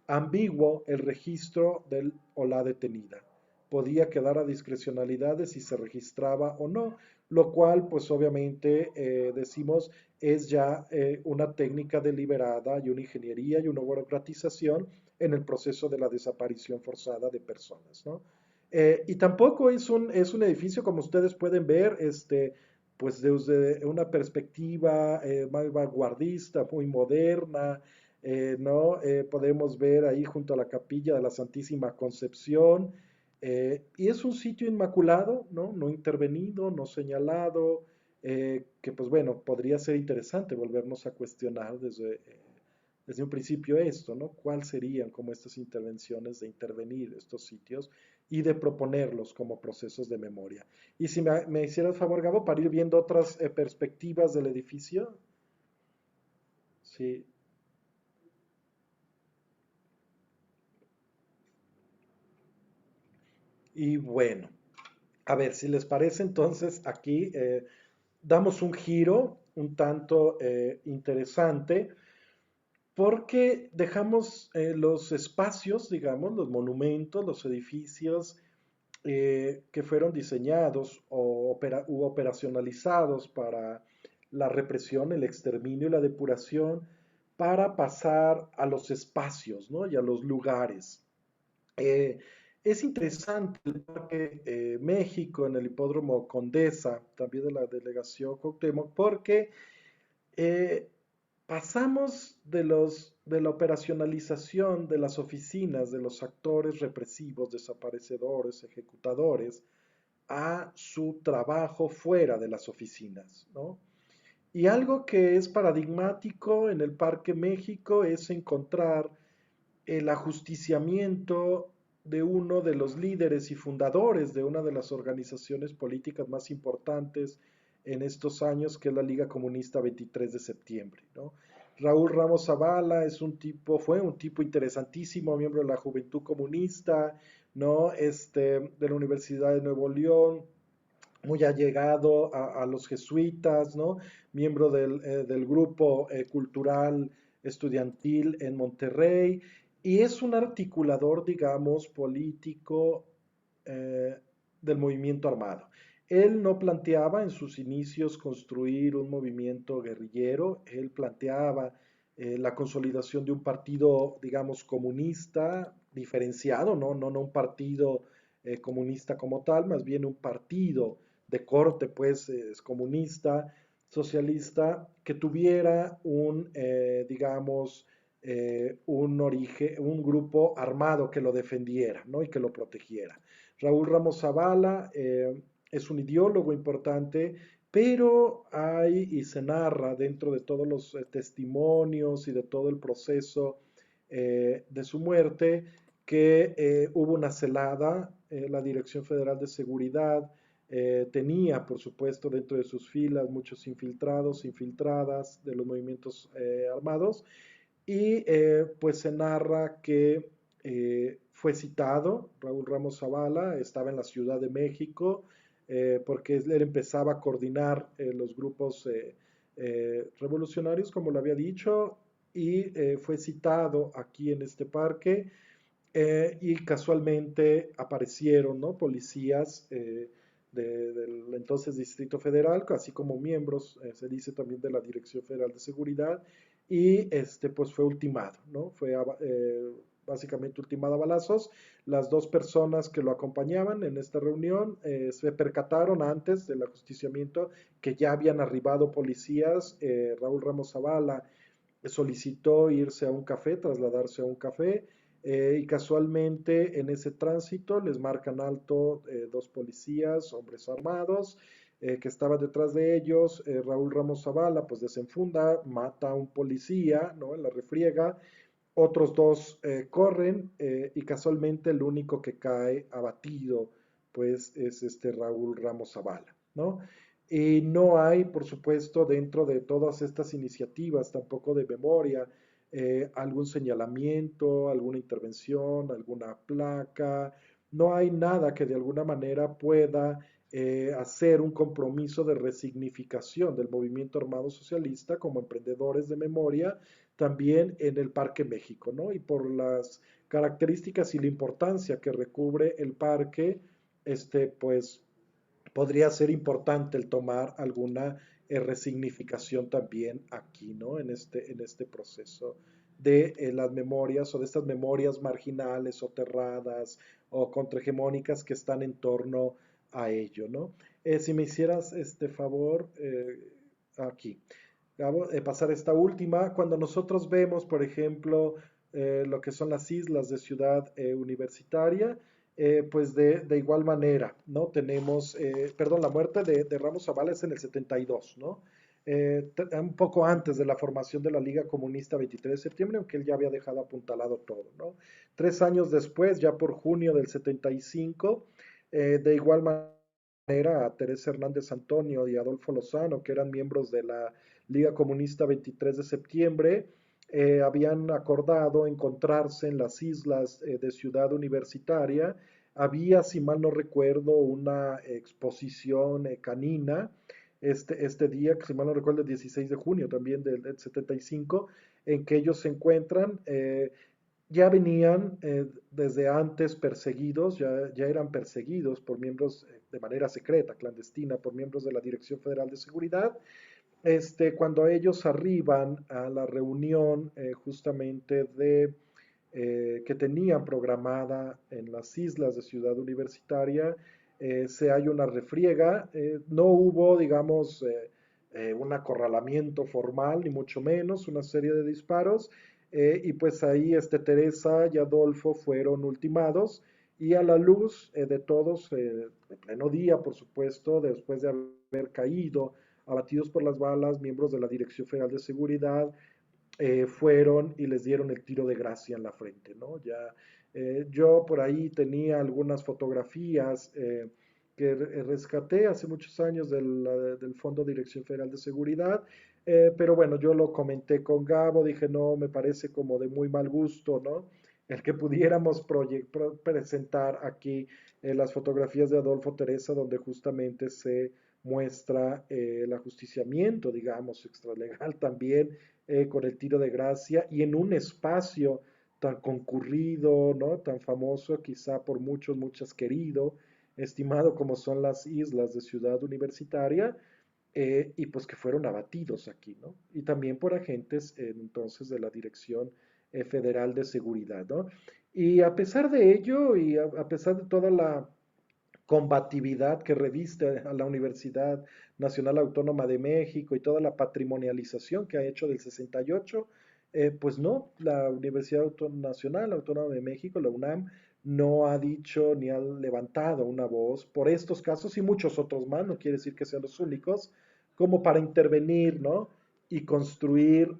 ambiguo el registro del o la detenida. Podía quedar a discrecionalidad de si se registraba o no, lo cual pues obviamente decimos es ya una técnica deliberada y una ingeniería y una burocratización en el proceso de la desaparición forzada de personas, ¿no? Y tampoco es un edificio, como ustedes pueden ver, pues desde una perspectiva más vanguardista, muy moderna, ¿no? Podemos ver ahí junto a la capilla de la Santísima Concepción, y es un sitio inmaculado, ¿no? No intervenido, no señalado, que pues bueno, podría ser interesante volvernos a cuestionar desde un principio esto, ¿no? ¿Cuáles serían como estas intervenciones de intervenir estos sitios y de proponerlos como procesos de memoria? Y si me hiciera el favor, Gabo, para ir viendo otras perspectivas del edificio. Sí. Y bueno, a ver, si les parece, entonces aquí damos un giro un tanto interesante porque dejamos los espacios, digamos, los monumentos, los edificios que fueron diseñados u operacionalizados para la represión, el exterminio y la depuración, para pasar a los espacios, ¿no? Y a los lugares. Eh, es interesante el Parque México en el Hipódromo Condesa, también de la delegación Cuauhtémoc, porque eh, pasamos de la operacionalización de las oficinas de los actores represivos, desaparecedores, ejecutadores, a su trabajo fuera de las oficinas, ¿no? Y algo que es paradigmático en el Parque México es encontrar el ajusticiamiento de uno de los líderes y fundadores de una de las organizaciones políticas más importantes en estos años, que es la Liga Comunista 23 de septiembre, ¿no? Raúl Ramos Zavala fue un tipo interesantísimo, miembro de la Juventud Comunista, ¿no? De la Universidad de Nuevo León, muy allegado a los jesuitas, ¿no? Miembro del grupo cultural estudiantil en Monterrey, y es un articulador, digamos, político eh, del movimiento armado. Él no planteaba en sus inicios construir un movimiento guerrillero, él planteaba la consolidación de un partido, digamos, comunista, diferenciado, no un partido comunista como tal, más bien un partido de corte, pues, comunista, socialista, que tuviera digamos, un origen, un grupo armado que lo defendiera, ¿no? Y que lo protegiera. Raúl Ramos Zavala es un ideólogo importante, pero hay y se narra dentro de todos los testimonios y de todo el proceso de su muerte que hubo una celada, la Dirección Federal de Seguridad tenía, por supuesto, dentro de sus filas muchos infiltrados, infiltradas de los movimientos armados, y pues se narra que fue citado Raúl Ramos Zavala, estaba en la Ciudad de México, porque él empezaba a coordinar los grupos revolucionarios, como lo había dicho, y fue citado aquí en este parque, y casualmente aparecieron, ¿no? Policías del entonces Distrito Federal, así como miembros, se dice también de la Dirección Federal de Seguridad, y pues fue ultimado, ¿no? Fue básicamente ultimado a balazos. Las dos personas que lo acompañaban en esta reunión se percataron antes del ajusticiamiento que ya habían arribado policías. Raúl Ramos Zavala solicitó irse a un café, trasladarse a un café, y casualmente en ese tránsito les marcan alto dos policías, hombres armados, que estaban detrás de ellos. Raúl Ramos Zavala pues desenfunda, mata a un policía, ¿no? En la refriega. Otros dos corren, y casualmente el único que cae abatido pues es este Raúl Ramos Zavala, ¿no? Y no hay, por supuesto, dentro de todas estas iniciativas, tampoco de memoria, algún señalamiento, alguna intervención, alguna placa. No hay nada que de alguna manera pueda hacer un compromiso de resignificación del movimiento armado socialista como emprendedores de memoria también en el Parque México, ¿no? Y por las características y la importancia que recubre el parque, pues podría ser importante el tomar alguna resignificación también aquí, ¿no? En este proceso de las memorias o de estas memorias marginales, soterradas o contrahegemónicas que están en torno a ello, ¿no? Si me hicieras este favor, aquí, pasar esta última, cuando nosotros vemos, por ejemplo, lo que son las islas de Ciudad Universitaria, pues de igual manera, ¿no? Tenemos, perdón, la muerte de Ramos Zavala es en el 72, ¿no? Un poco antes de la formación de la Liga Comunista 23 de septiembre, aunque él ya había dejado apuntalado todo, ¿no? 3 años después, ya por junio del 75, de igual manera a Teresa Hernández Antonio y Adolfo Lozano, que eran miembros de la Liga Comunista 23 de septiembre, habían acordado encontrarse en las islas de Ciudad Universitaria. Había, si mal no recuerdo, una exposición canina este día, que si mal no recuerdo, el 16 de junio también del 75, en que ellos se encuentran. Ya venían desde antes perseguidos, ya eran perseguidos por miembros de manera secreta, clandestina, por miembros de la Dirección Federal de Seguridad. Cuando ellos arriban a la reunión justamente que tenían programada en las islas de Ciudad Universitaria, se hay una refriega. No hubo, digamos, un acorralamiento formal, ni mucho menos, una serie de disparos, y pues ahí Teresa y Adolfo fueron ultimados, y a la luz de todos, de pleno día, por supuesto, después de haber caído abatidos por las balas, miembros de la Dirección Federal de Seguridad fueron y les dieron el tiro de gracia en la frente, ¿no? Ya, yo por ahí tenía algunas fotografías que rescaté hace muchos años del Fondo de Dirección Federal de Seguridad, pero bueno, yo lo comenté con Gabo, dije, no, me parece como de muy mal gusto, ¿no? El que pudiéramos presentar aquí las fotografías de Adolfo Teresa, donde justamente se muestra el ajusticiamiento, digamos, extralegal también, con el tiro de gracia y en un espacio tan concurrido, ¿no? Tan famoso, quizá por muchos, muchas querido, estimado como son las islas de Ciudad Universitaria, y pues que fueron abatidos aquí, ¿no? Y también por agentes entonces de la Dirección Federal de Seguridad, ¿no? Y a pesar de ello, y a pesar de toda la combatividad que reviste a la Universidad Nacional Autónoma de México y toda la patrimonialización que ha hecho del 68, pues no, la Universidad Nacional Autónoma de México, la UNAM, no ha dicho ni ha levantado una voz por estos casos y muchos otros más, no quiere decir que sean los únicos, como para intervenir, ¿no? Y construir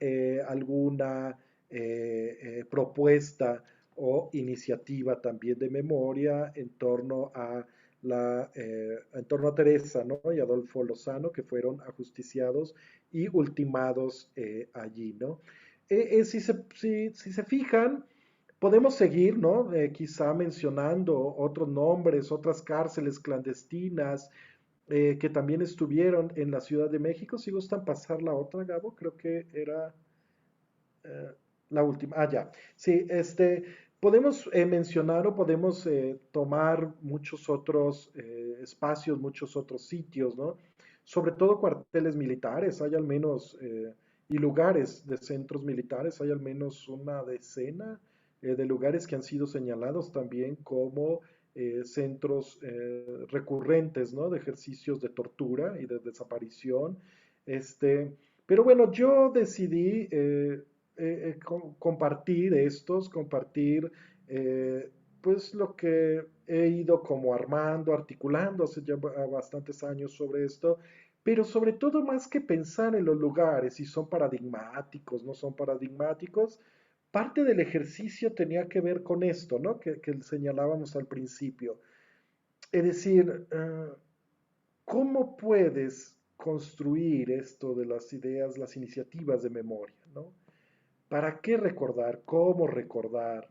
alguna propuesta o iniciativa también de memoria en torno a Teresa, ¿no? Y Adolfo Lozano, que fueron ajusticiados y ultimados allí, ¿no? Si se fijan, podemos seguir, ¿no? Quizá mencionando otros nombres, otras cárceles clandestinas que también estuvieron en la Ciudad de México. Si gustan pasar la otra, Gabo, creo que era eh, la última. Ah, ya. Sí, podemos mencionar o podemos tomar muchos otros espacios, muchos otros sitios, ¿no? Sobre todo cuarteles militares, hay al menos, y lugares de centros militares, hay al menos una decena de lugares que han sido señalados también como centros recurrentes, ¿no? De ejercicios de tortura y de desaparición. Pero bueno, yo decidí compartir estos, compartir pues lo que he ido como armando, articulando hace ya bastantes años sobre esto, pero sobre todo más que pensar en los lugares, si son paradigmáticos, no son paradigmáticos, parte del ejercicio tenía que ver con esto, ¿no? Que señalábamos al principio. Es decir, ¿cómo puedes construir esto de las ideas, las iniciativas de memoria, ¿no? ¿Para qué recordar? ¿Cómo recordar?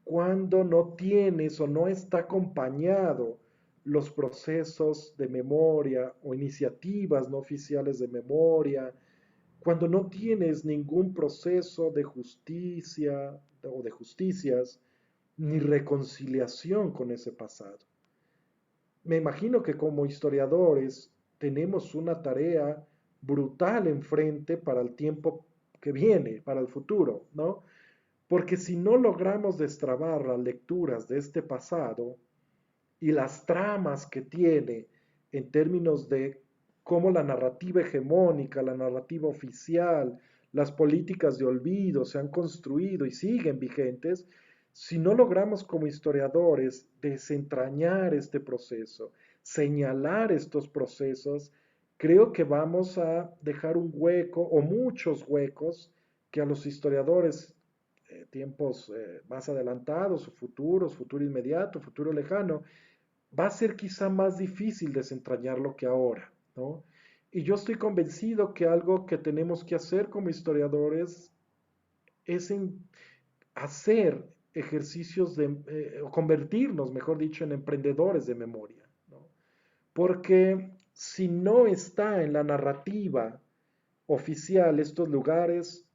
Cuando no tienes o no está acompañado los procesos de memoria o iniciativas no oficiales de memoria, cuando no tienes ningún proceso de justicia o de justicias, ni reconciliación con ese pasado. Me imagino que como historiadores tenemos una tarea brutal enfrente para el tiempo que viene, para el futuro, ¿no? Porque si no logramos destrabar las lecturas de este pasado y las tramas que tiene en términos de cómo la narrativa hegemónica, la narrativa oficial, las políticas de olvido se han construido y siguen vigentes, si no logramos como historiadores desentrañar este proceso, señalar estos procesos, creo que vamos a dejar un hueco o muchos huecos que a los historiadores tiempos más adelantados o futuros, futuro inmediato, futuro lejano, va a ser quizá más difícil desentrañarlo que ahora, ¿no? Y yo estoy convencido que algo que tenemos que hacer como historiadores es hacer ejercicios o convertirnos, mejor dicho, en emprendedores de memoria, ¿no? Porque si no está en la narrativa oficial estos lugares,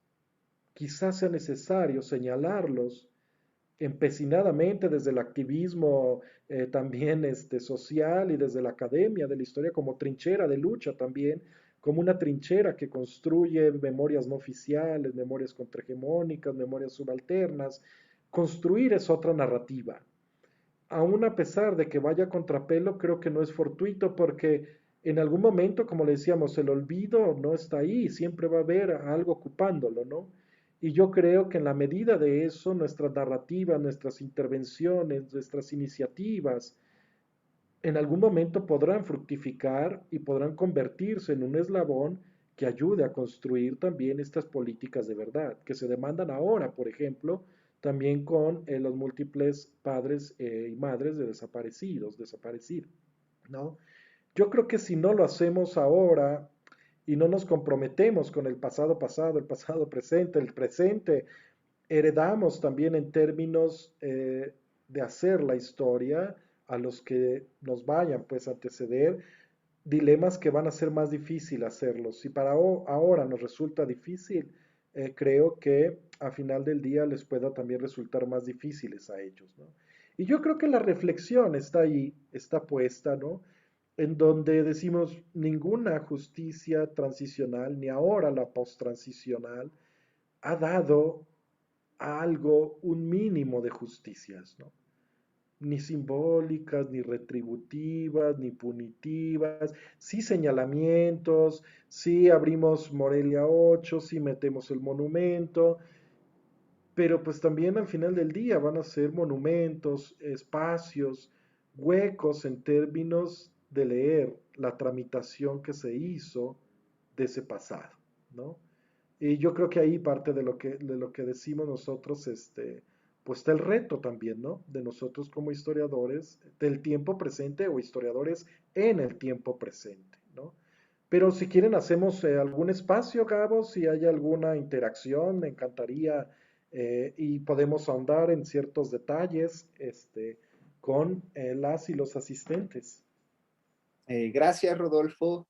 quizás sea necesario señalarlos empecinadamente desde el activismo también social y desde la academia de la historia como trinchera de lucha también, como una trinchera que construye memorias no oficiales, memorias contrahegemónicas, memorias subalternas. Construir es otra narrativa. Aún a pesar de que vaya a contrapelo, creo que no es fortuito porque en algún momento, como le decíamos, el olvido no está ahí, siempre va a haber algo ocupándolo, ¿no? Y yo creo que en la medida de eso, nuestras narrativas, nuestras intervenciones, nuestras iniciativas en algún momento podrán fructificar y podrán convertirse en un eslabón que ayude a construir también estas políticas de verdad, que se demandan ahora, por ejemplo, también con los múltiples padres y madres de desaparecidos, desaparecidos, ¿no? Yo creo que si no lo hacemos ahora y no nos comprometemos con el pasado pasado, el pasado presente, el presente, heredamos también en términos de hacer la historia a los que nos vayan pues a anteceder dilemas que van a ser más difícil hacerlos. Si para ahora nos resulta difícil, creo que a final del día les pueda también resultar más difíciles a ellos, ¿no? Y yo creo que la reflexión está ahí, está puesta, ¿no? En donde decimos ninguna justicia transicional, ni ahora la post-transicional, ha dado a algo un mínimo de justicias, ¿no? Ni simbólicas, ni retributivas, ni punitivas, sí señalamientos, sí abrimos Morelia 8, sí metemos el monumento, pero pues también al final del día van a ser monumentos, espacios, huecos en términos de leer la tramitación que se hizo de ese pasado, ¿no? Y yo creo que ahí parte de lo que decimos nosotros, pues está el reto también, ¿no? De nosotros como historiadores del tiempo presente o historiadores en el tiempo presente, ¿no? Pero si quieren hacemos algún espacio, Gabo, si hay alguna interacción, me encantaría y podemos ahondar en ciertos detalles con las y los asistentes. Gracias, Rodolfo.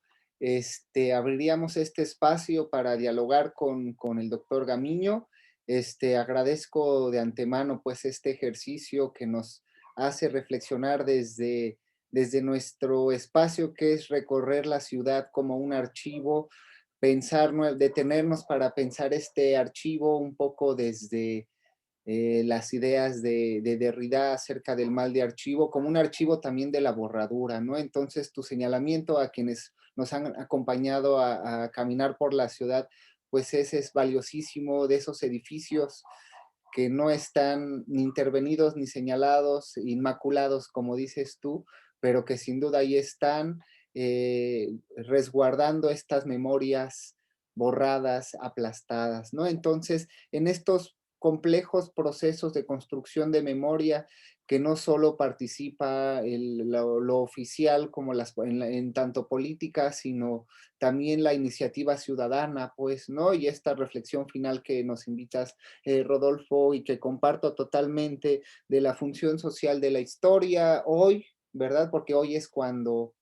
Abriríamos este espacio para dialogar con el doctor Gamiño. Agradezco de antemano pues este ejercicio que nos hace reflexionar desde nuestro espacio, que es recorrer la ciudad como un archivo, pensar, detenernos para pensar este archivo un poco desde las ideas de Derrida acerca del mal de archivo, como un archivo también de la borradura, ¿no? Entonces, tu señalamiento a quienes nos han acompañado a caminar por la ciudad, pues ese es valiosísimo, de esos edificios que no están ni intervenidos ni señalados, inmaculados, como dices tú, pero que sin duda ahí están resguardando estas memorias borradas, aplastadas, ¿no? Entonces, en estos complejos procesos de construcción de memoria que no solo participa lo oficial como en tanto política, sino también la iniciativa ciudadana, pues, ¿no? Y esta reflexión final que nos invitas, Rodolfo, y que comparto totalmente de la función social de la historia hoy, ¿verdad? Porque hoy es cuando,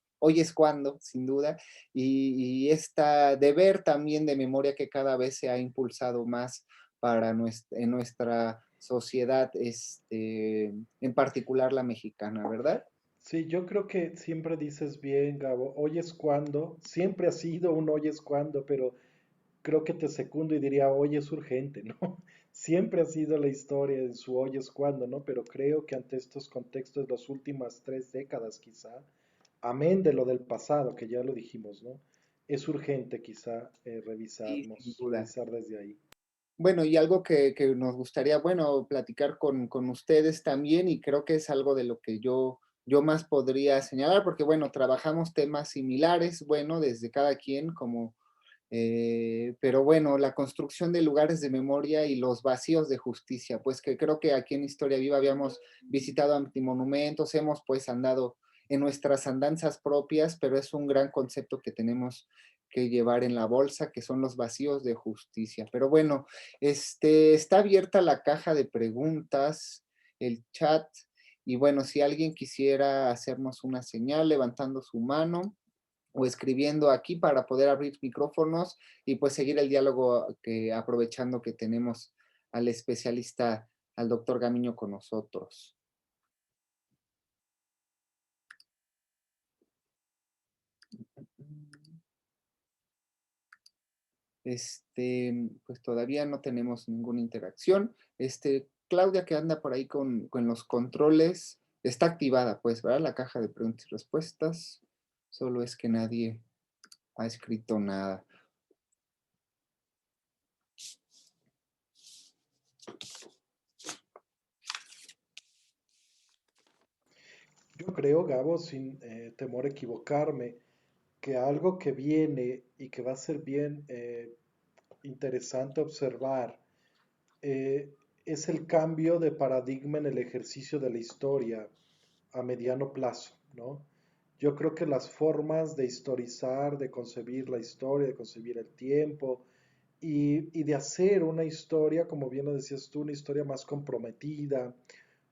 sin duda, y esta deber también de memoria que cada vez se ha impulsado más en nuestra sociedad, en particular la mexicana, ¿verdad? Sí, yo creo que siempre dices bien, Gabo, hoy es cuando, siempre ha sido un hoy es cuando, pero creo que te secundo y diría hoy es urgente, ¿no? Siempre ha sido la historia en su hoy es cuando, ¿no? Pero creo que ante estos contextos, las últimas 3 décadas quizá, amén de lo del pasado, que ya lo dijimos, ¿no? Es urgente quizá Sí, sin revisarnos, duda. revisar desde ahí. Bueno, y algo que nos gustaría, bueno, platicar con ustedes también, y creo que es algo de lo que yo más podría señalar, porque bueno, trabajamos temas similares, bueno, desde cada quien, pero bueno, la construcción de lugares de memoria y los vacíos de justicia, pues que creo que aquí en Historia Viva habíamos visitado antimonumentos, hemos pues andado en nuestras andanzas propias, pero es un gran concepto que tenemos que llevar en la bolsa, que son los vacíos de justicia. Pero bueno, está abierta la caja de preguntas, el chat, y bueno, si alguien quisiera hacernos una señal levantando su mano o escribiendo aquí para poder abrir micrófonos y pues seguir el diálogo aprovechando que tenemos al especialista, al doctor Gamiño con nosotros. Pues todavía no tenemos ninguna interacción. Claudia, que anda por ahí con los controles, está activada, pues, ¿verdad? La caja de preguntas y respuestas. Solo es que nadie ha escrito nada. Yo creo, Gabo, sin temor a equivocarme, que algo que viene y que va a ser bien interesante observar es el cambio de paradigma en el ejercicio de la historia a mediano plazo, ¿no? Yo creo que las formas de historizar, de concebir la historia, de concebir el tiempo y de hacer una historia, como bien lo decías tú, una historia más comprometida,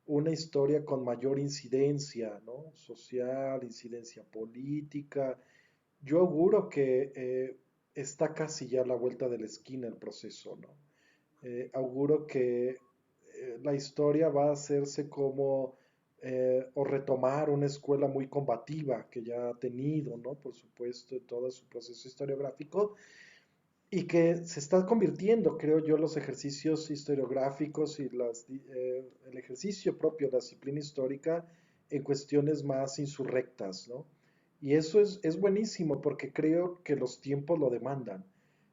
una historia con mayor incidencia, ¿no? Social, incidencia política. Yo auguro que está casi ya a la vuelta de la esquina el proceso, ¿no? Auguro que la historia va a hacerse como o retomar una escuela muy combativa que ya ha tenido, ¿no? Por supuesto, en todo su proceso historiográfico y que se está convirtiendo, creo yo, los ejercicios historiográficos y el ejercicio propio de la disciplina histórica en cuestiones más insurrectas, ¿no? Y eso es buenísimo porque creo que los tiempos lo demandan.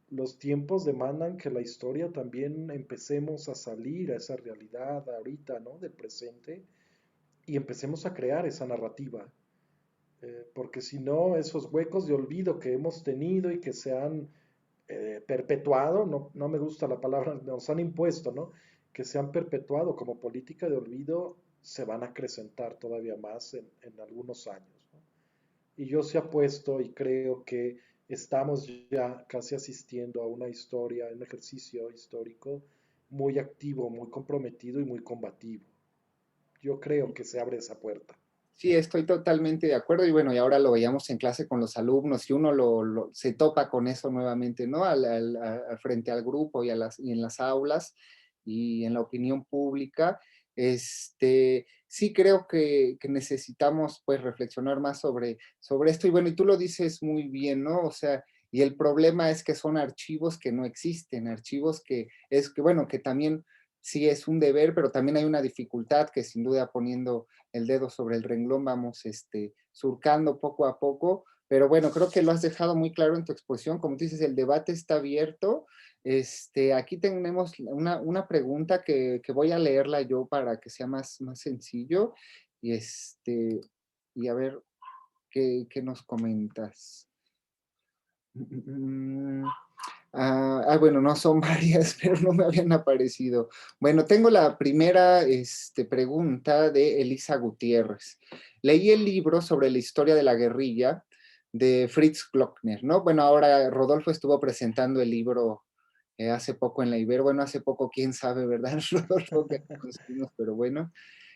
Los tiempos demandan que la historia también empecemos a salir a esa realidad ahorita, ¿no? Del presente y empecemos a crear esa narrativa. Porque si no, esos huecos de olvido que hemos tenido y que se han perpetuado, no, no me gusta la palabra, nos han impuesto, ¿no? Que se han perpetuado como política de olvido, se van a acrecentar todavía más en algunos años, ¿no? Y yo se apuesto y creo que estamos ya casi asistiendo a una historia, a un ejercicio histórico muy activo, muy comprometido y muy combativo. Yo creo que se abre esa puerta. Sí, estoy totalmente de acuerdo y bueno, y ahora lo veíamos en clase con los alumnos y uno se topa con eso nuevamente, ¿no? Frente al grupo y en las aulas y en la opinión pública. Sí creo que necesitamos pues reflexionar más sobre esto y bueno, y tú lo dices muy bien, ¿no? O sea, y el problema es que son archivos que no existen, archivos que es que, bueno, que también sí es un deber, pero también hay una dificultad que sin duda poniendo el dedo sobre el renglón, vamos surcando poco a poco, pero bueno, creo que lo has dejado muy claro en tu exposición, como tú dices, el debate está abierto. Aquí tenemos una pregunta que voy a leerla yo para que sea más sencillo y, y a ver qué nos comentas. Bueno, no son varias, pero no me habían aparecido. Bueno, tengo la primera pregunta de Elisa Gutiérrez. Leí el libro sobre la historia de la guerrilla de Fritz Glockner, ¿no? Bueno, ahora Rodolfo estuvo presentando el libro hace poco en la Ibero. Bueno, hace poco, quién sabe, ¿verdad, Rodolfo? Que nos conocimos, pero bueno.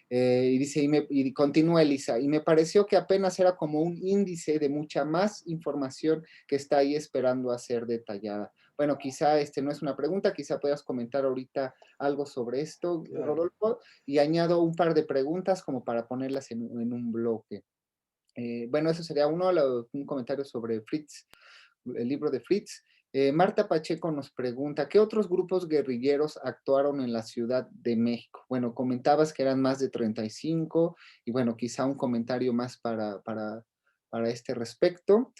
Y dice, y continúa Elisa, y me pareció que apenas era como un índice de mucha más información que está ahí esperando a ser detallada. Bueno, quizá no es una pregunta, quizá puedas comentar ahorita algo sobre esto, Claro. Rodolfo, y añado un par de preguntas como para ponerlas en un bloque. Bueno, eso sería un comentario sobre Fritz, el libro de Fritz. Marta Pacheco nos pregunta, ¿qué otros grupos guerrilleros actuaron en la Ciudad de México? Bueno, comentabas que eran más de 35 y bueno, quizá un comentario más para este respecto.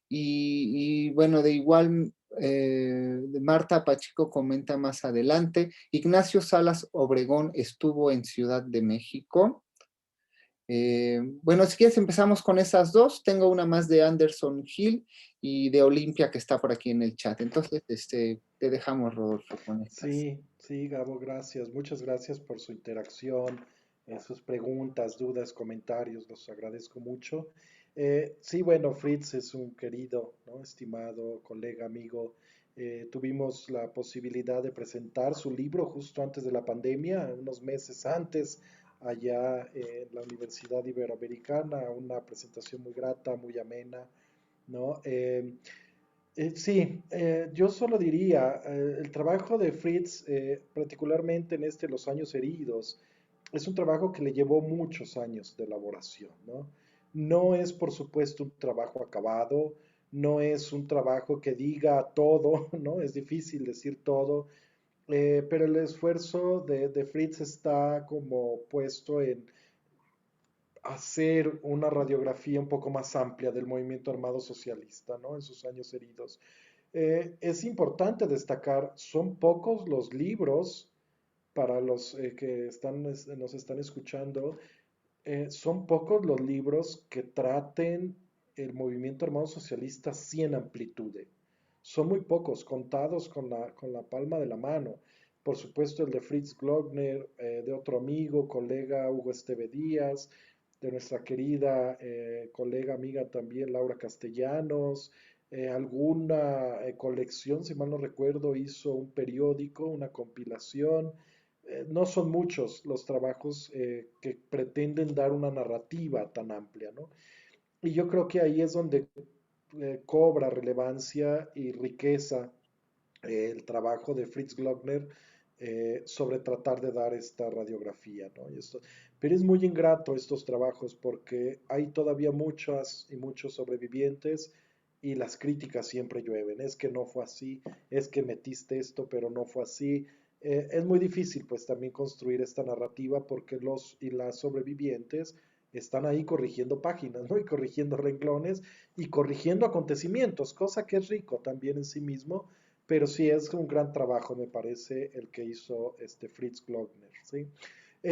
Bueno, de igual, Marta Pacheco comenta más adelante, Ignacio Salas Obregón estuvo en Ciudad de México. Bueno, si quieres empezamos con esas dos. Tengo una más de Anderson Hill y de Olimpia que está por aquí en el chat. Entonces, te dejamos, Rodolfo, con estas. Sí, sí, Gabo, gracias. Muchas gracias por su interacción, sus preguntas, dudas, comentarios, los agradezco mucho. Sí, bueno, Fritz es un querido, ¿no? Estimado colega, amigo. Tuvimos la posibilidad de presentar su libro justo antes de la pandemia, unos meses antes, allá en la Universidad Iberoamericana, una presentación muy grata, muy amena, ¿no? Sí, yo solo diría, el trabajo de Fritz, particularmente en Los Años Heridos, es un trabajo que le llevó muchos años de elaboración, ¿no? No es, por supuesto, un trabajo acabado, no es un trabajo que diga todo, ¿no? Es difícil decir todo, pero el esfuerzo de Fritz está como puesto en hacer una radiografía un poco más amplia del movimiento armado socialista, ¿no? En sus años heridos. Es importante destacar, son pocos los libros para los que nos están escuchando, son pocos los libros que traten el movimiento armado socialista así en amplitud. Son muy pocos, contados con la palma de la mano. Por supuesto, el de Fritz Glockner, de otro amigo, colega Hugo Esteve Díaz, de nuestra querida colega, amiga también Laura Castellanos, alguna colección, si mal no recuerdo, hizo un periódico, una compilación. No son muchos los trabajos que pretenden dar una narrativa tan amplia, ¿no? Y yo creo que ahí es donde cobra relevancia y riqueza el trabajo de Fritz Glockner sobre tratar de dar esta radiografía, ¿no? Pero es muy ingrato estos trabajos porque hay todavía muchas y muchos sobrevivientes y las críticas siempre llueven. Es que no fue así, es que metiste esto, pero no fue así. Es muy difícil pues también construir esta narrativa porque los y las sobrevivientes están ahí corrigiendo páginas, ¿no? Y corrigiendo renglones y corrigiendo acontecimientos, cosa que es rico también en sí mismo, pero sí es un gran trabajo, me parece, el que hizo este Fritz Glockner, ¿sí?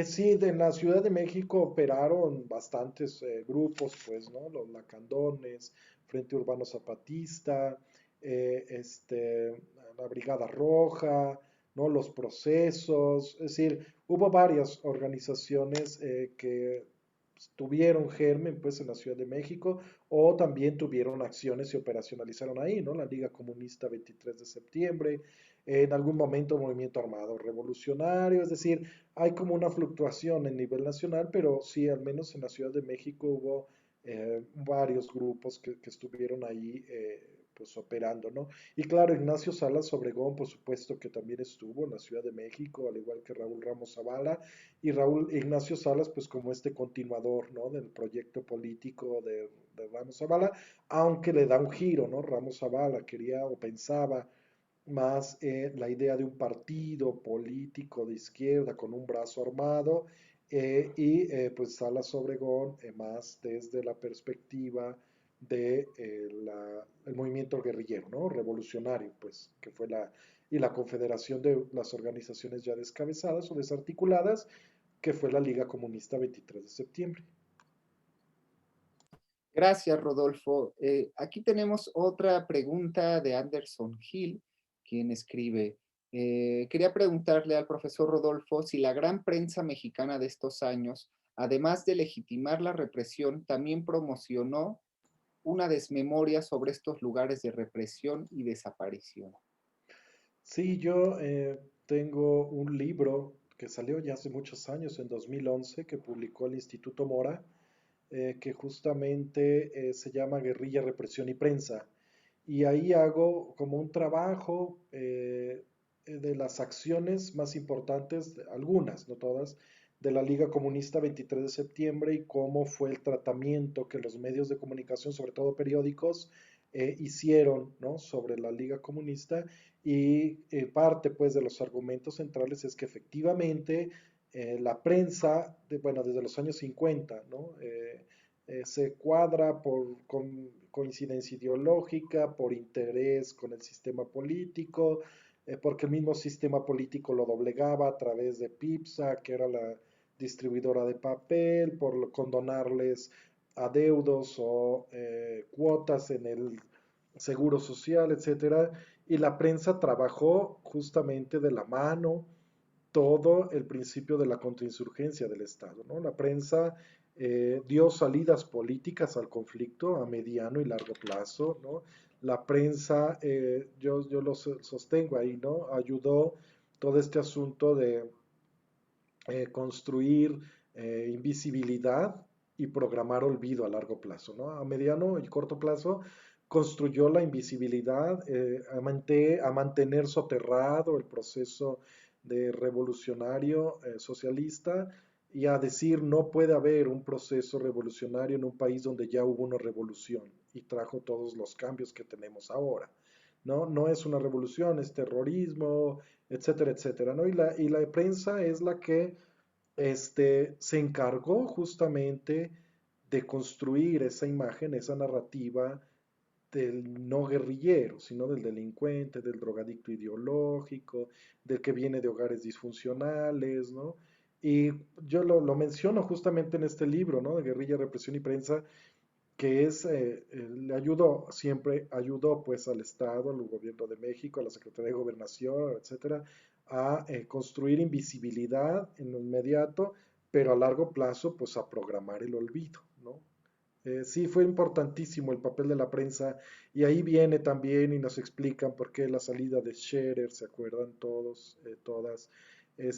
Sí, en la Ciudad de México operaron bastantes grupos, pues, ¿no? Los Lacandones, Frente Urbano Zapatista, la Brigada Roja, ¿no? Los Procesos, es decir, hubo varias organizaciones que pues, tuvieron germen, pues, en la Ciudad de México, o también tuvieron acciones y operacionalizaron ahí, ¿no? La Liga Comunista 23 de septiembre, en algún momento Movimiento Armado Revolucionario, es decir, hay como una fluctuación en nivel nacional, pero sí, al menos en la Ciudad de México hubo varios grupos que estuvieron ahí pues operando, ¿no? Y claro, Ignacio Salas Obregón, por supuesto que también estuvo en la Ciudad de México, al igual que Raúl Ramos Zavala, y Raúl Ignacio Salas, pues como este continuador, ¿no? Del proyecto político de Ramos Zavala, aunque le da un giro, ¿no? Ramos Zavala quería o pensaba más la idea de un partido político de izquierda con un brazo armado pues Salas Obregón más desde la perspectiva de el movimiento guerrillero, ¿no? Revolucionario, pues, que fue y la confederación de las organizaciones ya descabezadas o desarticuladas, que fue la Liga Comunista 23 de septiembre. Gracias, Rodolfo. Aquí tenemos otra pregunta de Anderson Hill, quien escribe, quería preguntarle al profesor Rodolfo si la gran prensa mexicana de estos años, además de legitimar la represión, también promocionó una desmemoria sobre estos lugares de represión y desaparición. Sí, yo tengo un libro que salió ya hace muchos años, en 2011, que publicó el Instituto Mora, que justamente se llama Guerrilla, Represión y Prensa. Y ahí hago como un trabajo de las acciones más importantes, algunas, no todas, de la Liga Comunista 23 de septiembre y cómo fue el tratamiento que los medios de comunicación, sobre todo periódicos, hicieron, ¿no? Sobre la Liga Comunista y parte pues de los argumentos centrales es que efectivamente la prensa, bueno, desde los años 50, ¿no? Se cuadra por coincidencia ideológica, por interés con el sistema político, porque el mismo sistema político lo doblegaba a través de PIPSA, que era la distribuidora de papel, por condonarles adeudos o cuotas en el seguro social, etcétera. Y la prensa trabajó justamente de la mano todo el principio de la contrainsurgencia del Estado, ¿no? La prensa dio salidas políticas al conflicto a mediano y largo plazo, ¿no? La prensa, yo lo sostengo ahí, ¿no? Ayudó todo este asunto de construir invisibilidad y programar olvido a largo plazo, ¿no? A mediano y corto plazo construyó la invisibilidad a mantener soterrado el proceso de revolucionario socialista y a decir no puede haber un proceso revolucionario en un país donde ya hubo una revolución y trajo todos los cambios que tenemos ahora. No, no es una revolución, es terrorismo, etcétera, etcétera, ¿no? Y la prensa es la que se encargó justamente de construir esa imagen, esa narrativa del no guerrillero, sino del delincuente, del drogadicto ideológico, del que viene de hogares disfuncionales, ¿no? Y yo lo menciono justamente en este libro, ¿no? De Guerrilla, Represión y Prensa, que es, le ayudó, siempre ayudó pues al Estado, al gobierno de México, a la Secretaría de Gobernación, etcétera, a construir invisibilidad en lo inmediato, pero a largo plazo pues a programar el olvido, ¿no? Sí, fue importantísimo el papel de la prensa y ahí viene también y nos explican por qué la salida de Scherer, ¿se acuerdan todos, todas?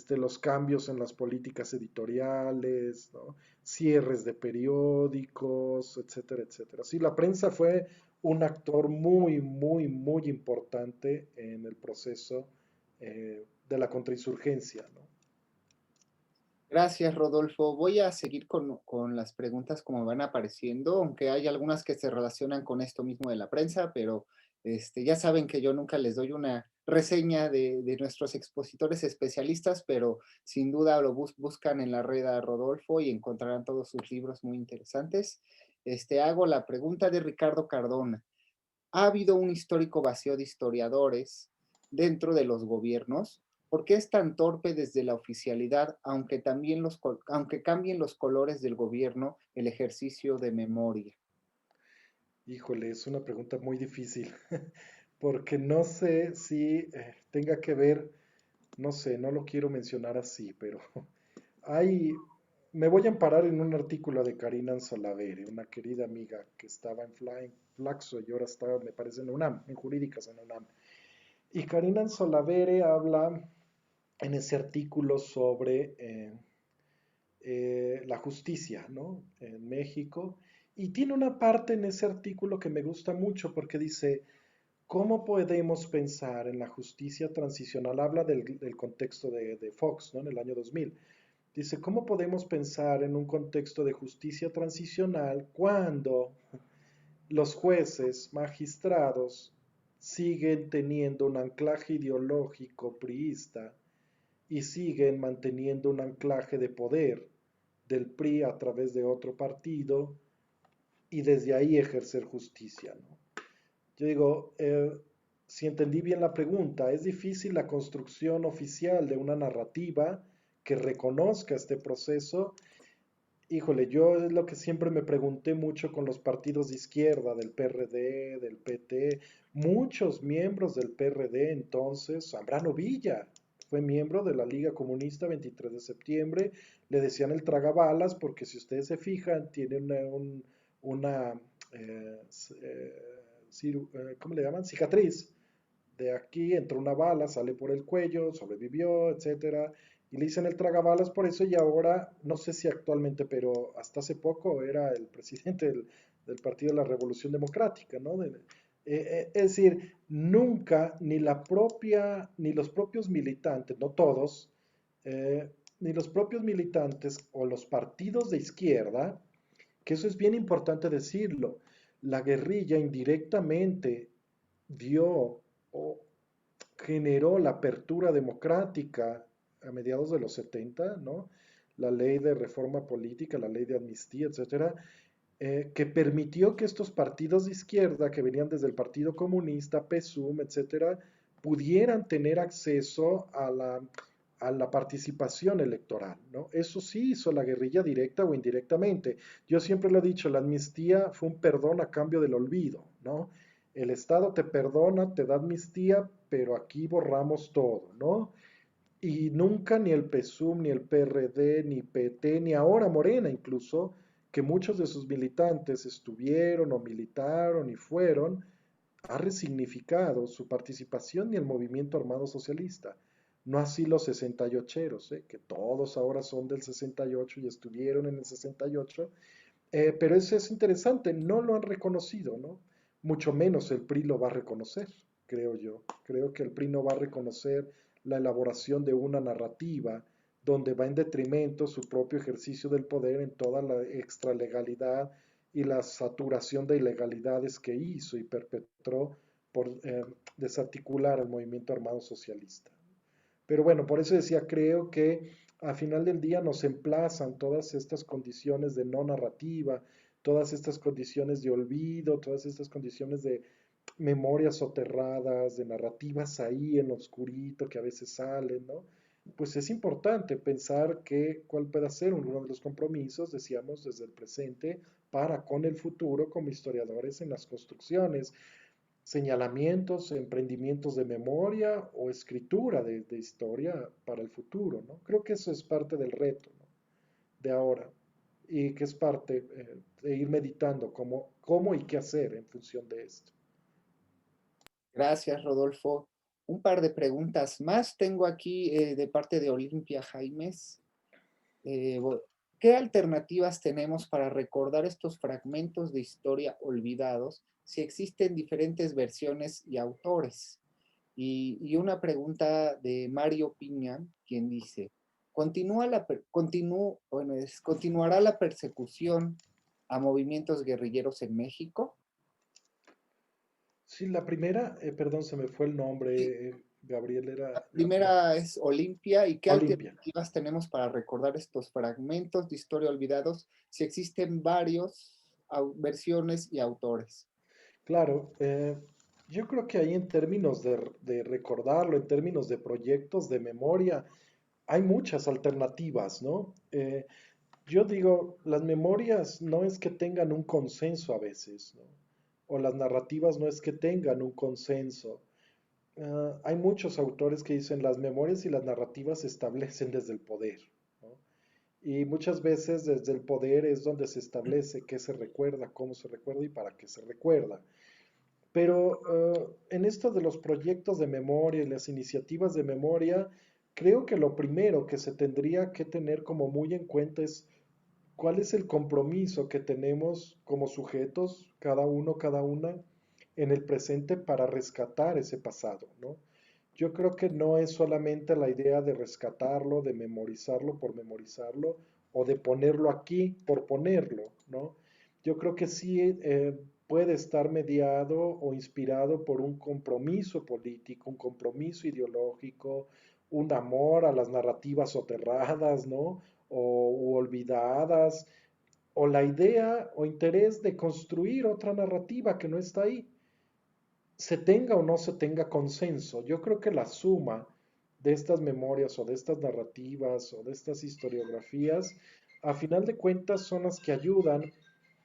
Los cambios en las políticas editoriales, ¿no? Cierres de periódicos, etcétera, etcétera. Sí, la prensa fue un actor muy, muy, muy importante en el proceso de la contrainsurgencia, ¿no? Gracias, Rodolfo. Voy a seguir con las preguntas como van apareciendo, aunque hay algunas que se relacionan con esto mismo de la prensa, pero ya saben que yo nunca les doy una reseña de nuestros expositores especialistas, pero sin duda lo buscan en la red a Rodolfo y encontrarán todos sus libros muy interesantes. Hago la pregunta de Ricardo Cardona. ¿Ha habido un histórico vacío de historiadores dentro de los gobiernos? ¿Por qué es tan torpe desde la oficialidad, aunque cambien los colores del gobierno, el ejercicio de memoria? Híjole, es una pregunta muy difícil, porque no sé si tenga que ver, no sé, no lo quiero mencionar así, pero hay, me voy a amparar en un artículo de Karina Anzolavere, una querida amiga que estaba en Flaxo y ahora está, me parece, en UNAM, en Jurídicas en UNAM. Y Karina Anzolavere habla en ese artículo sobre la justicia, ¿no? En México. Y tiene una parte en ese artículo que me gusta mucho porque dice, ¿cómo podemos pensar en la justicia transicional? Habla del contexto de Fox, ¿no? En el año 2000. Dice, ¿cómo podemos pensar en un contexto de justicia transicional cuando los jueces, magistrados, siguen teniendo un anclaje ideológico priista y siguen manteniendo un anclaje de poder del PRI a través de otro partido y desde ahí ejercer justicia, ¿no? Yo digo, si entendí bien la pregunta, es difícil la construcción oficial de una narrativa que reconozca este proceso. Híjole, yo es lo que siempre me pregunté mucho con los partidos de izquierda, del PRD, del PT, muchos miembros del PRD entonces, Zambrano Villa fue miembro de la Liga Comunista 23 de septiembre, le decían el tragabalas porque si ustedes se fijan, tiene una eh, ¿cómo le llaman? Cicatriz. De aquí entró una bala, sale por el cuello, sobrevivió, etcétera. Y le dicen el tragabalas por eso y ahora, no sé si actualmente, pero hasta hace poco era el presidente del Partido de la Revolución Democrática, ¿no? Es decir, nunca ni la propia, ni los propios militantes, no todos, ni los propios militantes o los partidos de izquierda, que eso es bien importante decirlo, la guerrilla indirectamente dio o generó la apertura democrática a mediados de los 70, ¿no? La ley de reforma política, la ley de amnistía, etcétera, que permitió que estos partidos de izquierda que venían desde el Partido Comunista, PSUM, etcétera, pudieran tener acceso a la participación electoral, ¿no? Eso sí hizo la guerrilla directa o indirectamente. Yo siempre lo he dicho, la amnistía fue un perdón a cambio del olvido, ¿no? El Estado te perdona, te da amnistía, pero aquí borramos todo, ¿no? Y nunca ni el PSUM, ni el PRD, ni PT, ni ahora Morena incluso, que muchos de sus militantes estuvieron o militaron y fueron, ha resignificado su participación en el movimiento armado socialista. No así los 68eros, que todos ahora son del 68 y estuvieron en el 68, pero eso es interesante, no lo han reconocido, ¿no? Mucho menos el PRI lo va a reconocer, creo yo. Creo que el PRI no va a reconocer la elaboración de una narrativa donde va en detrimento su propio ejercicio del poder en toda la extralegalidad y la saturación de ilegalidades que hizo y perpetró por desarticular al movimiento armado socialista. Pero bueno, por eso decía, creo que al final del día nos emplazan todas estas condiciones de no narrativa, todas estas condiciones de olvido, todas estas condiciones de memorias soterradas, de narrativas ahí en lo oscurito que a veces salen, ¿no? pues es importante pensar que cuál puede ser uno de los compromisos, decíamos, desde el presente para con el futuro como historiadores en las construcciones, señalamientos, emprendimientos de memoria o escritura de historia para el futuro, ¿no? Creo que eso es parte del reto, ¿no? De ahora y que es parte de ir meditando cómo y qué hacer en función de esto. Gracias, Rodolfo. Un par de preguntas más tengo aquí de parte de Olimpia Jaimes. Eh, ¿Qué alternativas tenemos para recordar estos fragmentos de historia olvidados si existen diferentes versiones y autores? Y una pregunta de Mario Piña, quien dice, ¿continuará la persecución a movimientos guerrilleros en México? Sí, la primera, perdón, se me fue el Sí, nombre, Gabriel la era primera es Olimpia. ¿Y qué Olimpia. alternativas tenemos para recordar estos fragmentos de historia olvidados si existen varios versiones y autores? Claro, yo creo que ahí en términos de recordarlo, en términos de proyectos de memoria, hay muchas alternativas, ¿no? Yo digo, las memorias no es que tengan un consenso a veces, ¿no? O las narrativas no es que tengan un consenso. Hay muchos autores que dicen las memorias y las narrativas se establecen desde el poder, ¿no? Y muchas veces desde el poder es donde se establece qué se recuerda, cómo se recuerda y para qué se recuerda. Pero en esto de los proyectos de memoria y las iniciativas de memoria, creo que lo primero que se tendría que tener como muy en cuenta es cuál es el compromiso que tenemos como sujetos, cada uno, cada una, en el presente para rescatar ese pasado, ¿no? Yo creo que no es solamente la idea de rescatarlo, de memorizarlo por memorizarlo, o de ponerlo aquí por ponerlo, ¿no? Yo creo que sí puede estar mediado o inspirado por un compromiso político, un compromiso ideológico, un amor a las narrativas soterradas, ¿no? O olvidadas, o la idea o interés de construir otra narrativa que no está ahí, se tenga o no se tenga consenso. Yo creo que la suma de estas memorias o de estas narrativas o de estas historiografías, a final de cuentas son las que ayudan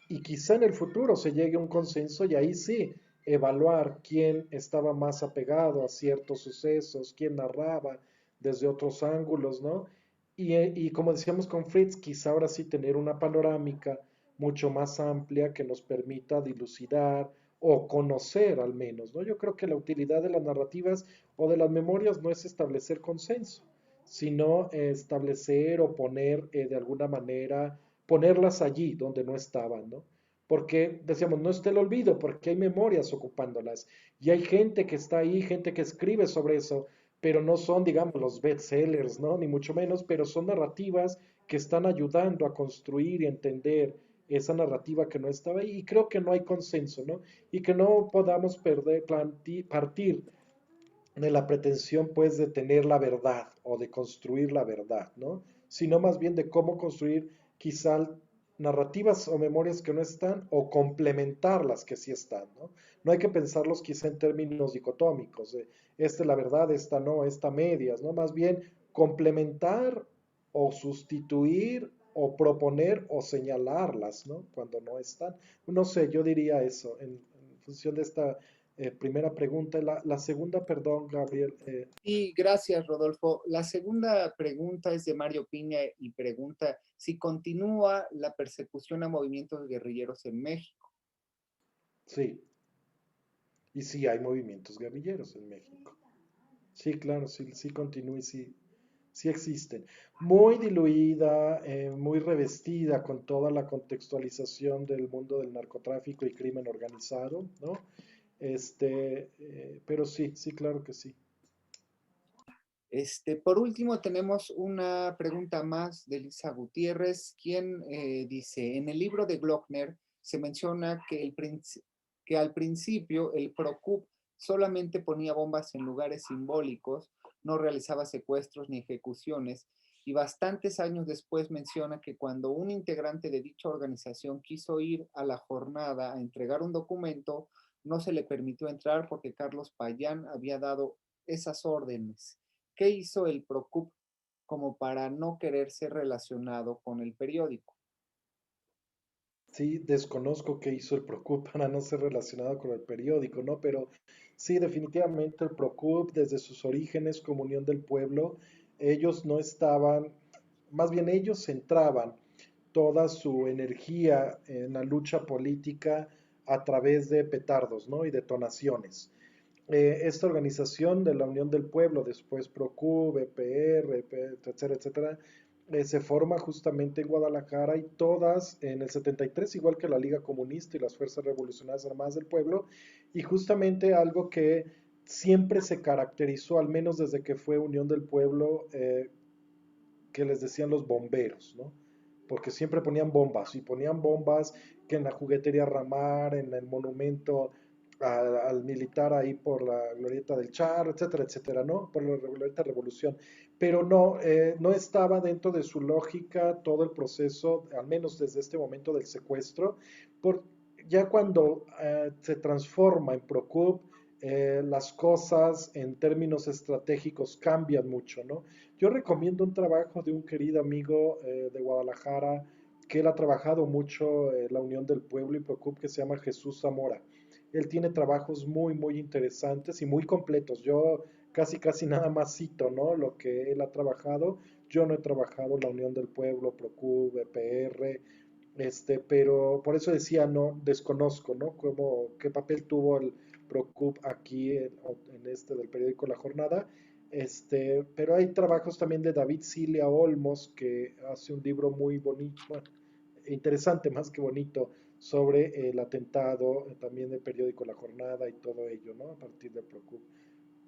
y quizá en el futuro se llegue a un consenso y ahí sí evaluar quién estaba más apegado a ciertos sucesos, quién narraba desde otros ángulos, ¿no? Y como decíamos con Fritz, quizá ahora sí tener una panorámica mucho más amplia que nos permita dilucidar o conocer al menos, ¿no? Yo creo que la utilidad de las narrativas o de las memorias no es establecer consenso, sino establecer o poner de alguna manera, ponerlas allí donde no estaban, ¿no? Porque decíamos, no está el olvido, porque hay memorias ocupándolas y hay gente que está ahí, gente que escribe sobre eso, pero no son, digamos, los bestsellers, ¿no? Ni mucho menos, pero son narrativas que están ayudando a construir y entender esa narrativa que no estaba ahí. Y creo que no hay consenso, ¿no? Y que no podamos partir de la pretensión, pues, de tener la verdad o de construir la verdad, ¿no? Sino más bien de cómo construir quizá narrativas o memorias que no están o complementar las que sí están, ¿no? No hay que pensarlos quizá en términos dicotómicos, de esta es la verdad, esta no, esta medias, ¿no? Más bien complementar o sustituir o proponer o señalarlas, ¿no? Cuando no están. No sé, yo diría eso en función de esta primera pregunta. La segunda, perdón, Gabriel. Y gracias, Rodolfo. La segunda pregunta es de Mario Piña y pregunta si continúa la persecución a movimientos guerrilleros en México. Sí, y sí hay movimientos guerrilleros en México. Sí, claro, sí, sí continúa y sí, sí existen. Muy diluida, muy revestida con toda la contextualización del mundo del narcotráfico y crimen organizado, ¿no? Pero sí, sí, claro que sí. Por último, tenemos una pregunta más de Lisa Gutiérrez, quien dice, en el libro de Glockner se menciona que al principio el Procup solamente ponía bombas en lugares simbólicos, no realizaba secuestros ni ejecuciones, y bastantes años después menciona que cuando un integrante de dicha organización quiso ir a la jornada a entregar un documento, no se le permitió entrar porque Carlos Payán había dado esas órdenes. ¿Qué hizo el PROCUP como para no querer ser relacionado con el periódico. Sí, desconozco qué hizo el Procub para no ser relacionado con el periódico, ¿no? Pero sí, definitivamente el Procub, desde sus orígenes como Unión del Pueblo, ellos no estaban, más bien ellos centraban toda su energía en la lucha política a través de petardos, ¿no? Y detonaciones. Esta organización de la Unión del Pueblo, después PROCUB, EPR, etcétera, etcétera, se forma justamente en Guadalajara y todas en el 73, igual que la Liga Comunista y las Fuerzas Revolucionarias Armadas del Pueblo, y justamente algo que siempre se caracterizó, al menos desde que fue Unión del Pueblo, que les decían los bomberos, ¿no? Porque siempre ponían bombas, y ponían bombas que en la juguetería Ramar, en el monumento al militar ahí por la glorieta del Charro, etcétera, etcétera, ¿no? Por la glorieta Revolución. Pero no, no estaba dentro de su lógica todo el proceso, al menos desde este momento del secuestro, por, ya cuando se transforma en Procub, las cosas en términos estratégicos cambian mucho, ¿no? Yo recomiendo un trabajo de un querido amigo de Guadalajara, que él ha trabajado mucho en la Unión del Pueblo y Procub, que se llama Jesús Zamora. Él tiene trabajos muy, muy interesantes y muy completos. Yo casi nada más cito, ¿no? Lo que él ha trabajado. Yo no he trabajado la Unión del Pueblo, Procub, EPR, pero por eso decía, no, desconozco, ¿no? Cómo, qué papel tuvo el Procub aquí en este del periódico La Jornada. Pero hay trabajos también de David Cilia Olmos, que hace un libro muy bonito, bueno, interesante más que bonito, sobre el atentado también del periódico La Jornada y todo ello, ¿no? A partir del Procub.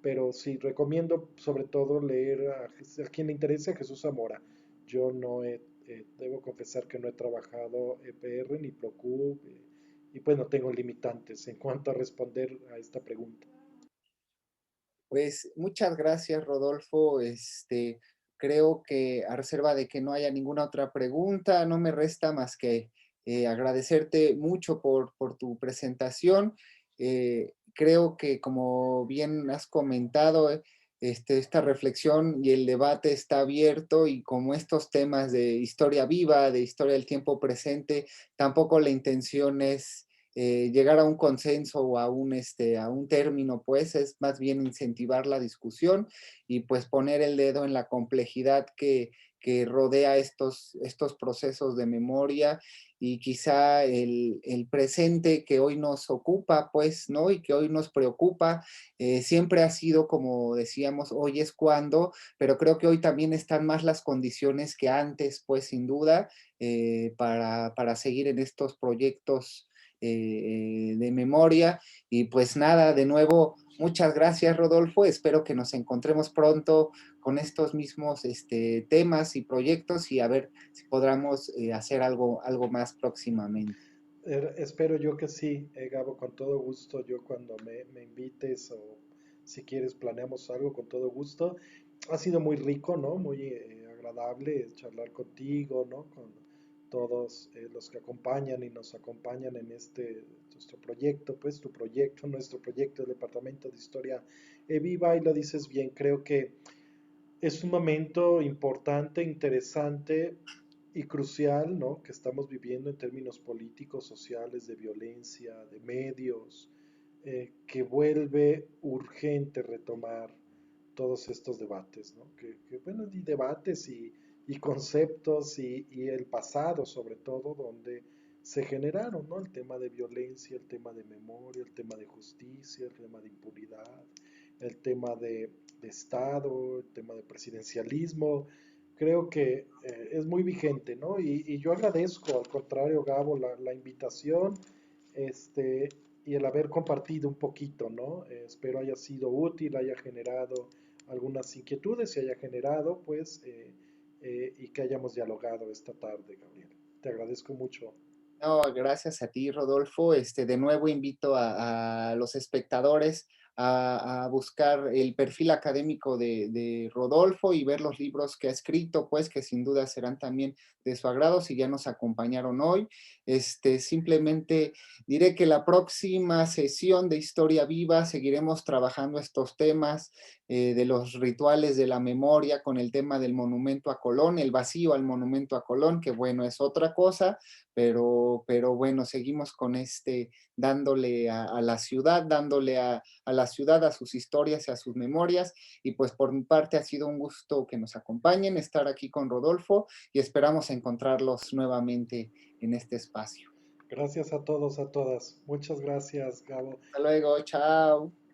Pero sí, recomiendo sobre todo leer a quien le interese a Jesús Zamora. Yo no he, debo confesar que no he trabajado EPR ni Procub, y pues no tengo limitantes en cuanto a responder a esta pregunta. Pues muchas gracias, Rodolfo. Creo que a reserva de que no haya ninguna otra pregunta, no me resta más que agradecerte mucho por tu presentación. Creo que como bien has comentado, esta reflexión y el debate está abierto y como estos temas de historia viva, de historia del tiempo presente, tampoco la intención es llegar a un consenso o a un término, pues es más bien incentivar la discusión y pues poner el dedo en la complejidad que rodea estos procesos de memoria y quizá el presente que hoy nos ocupa, pues, ¿no? Y que hoy nos preocupa, siempre ha sido, como decíamos, hoy es cuando, pero creo que hoy también están más las condiciones que antes, pues, sin duda, para seguir en estos proyectos de memoria. Y pues nada, de nuevo, muchas gracias, Rodolfo. Espero que nos encontremos pronto con estos mismos temas y proyectos y a ver si podamos hacer algo más próximamente. Espero yo que sí, Gabo, con todo gusto. Yo cuando me invites o si quieres planeamos algo con todo gusto. Ha sido muy rico, ¿no? Muy agradable charlar contigo, ¿no? Con todos los que acompañan y nos acompañan en nuestro proyecto, pues tu proyecto, nuestro proyecto del Departamento de Historia Viva, y lo dices bien, creo que es un momento importante, interesante y crucial, ¿no? Que estamos viviendo en términos políticos, sociales, de violencia, de medios, que vuelve urgente retomar todos estos debates, ¿no? Bueno, y debates y conceptos y el pasado, sobre todo, donde se generaron, ¿no? El tema de violencia, el tema de memoria, el tema de justicia, el tema de impunidad, el tema de Estado, el tema de presidencialismo. Creo que es muy vigente, ¿no? Y yo agradezco, al contrario, Gabo, la invitación, este, y el haber compartido un poquito, ¿no? Espero haya sido útil, haya generado algunas inquietudes y haya generado, pues, y que hayamos dialogado esta tarde, Gabriel. Te agradezco mucho. No, gracias a ti, Rodolfo. De nuevo invito a los espectadores a buscar el perfil académico de Rodolfo y ver los libros que ha escrito, pues que sin duda serán también de su agrado si ya nos acompañaron hoy. Simplemente diré que la próxima sesión de Historia Viva seguiremos trabajando estos temas de los rituales de la memoria con el tema del monumento a Colón, el vacío al monumento a Colón, que bueno, es otra cosa, pero bueno, seguimos con dándole a la ciudad, dándole a la ciudad, a sus historias y a sus memorias. Y pues por mi parte ha sido un gusto que nos acompañen, estar aquí con Rodolfo y esperamos encontrarlos nuevamente en este espacio. Gracias a todos, a todas. Muchas gracias, Gabo. Hasta luego, chao.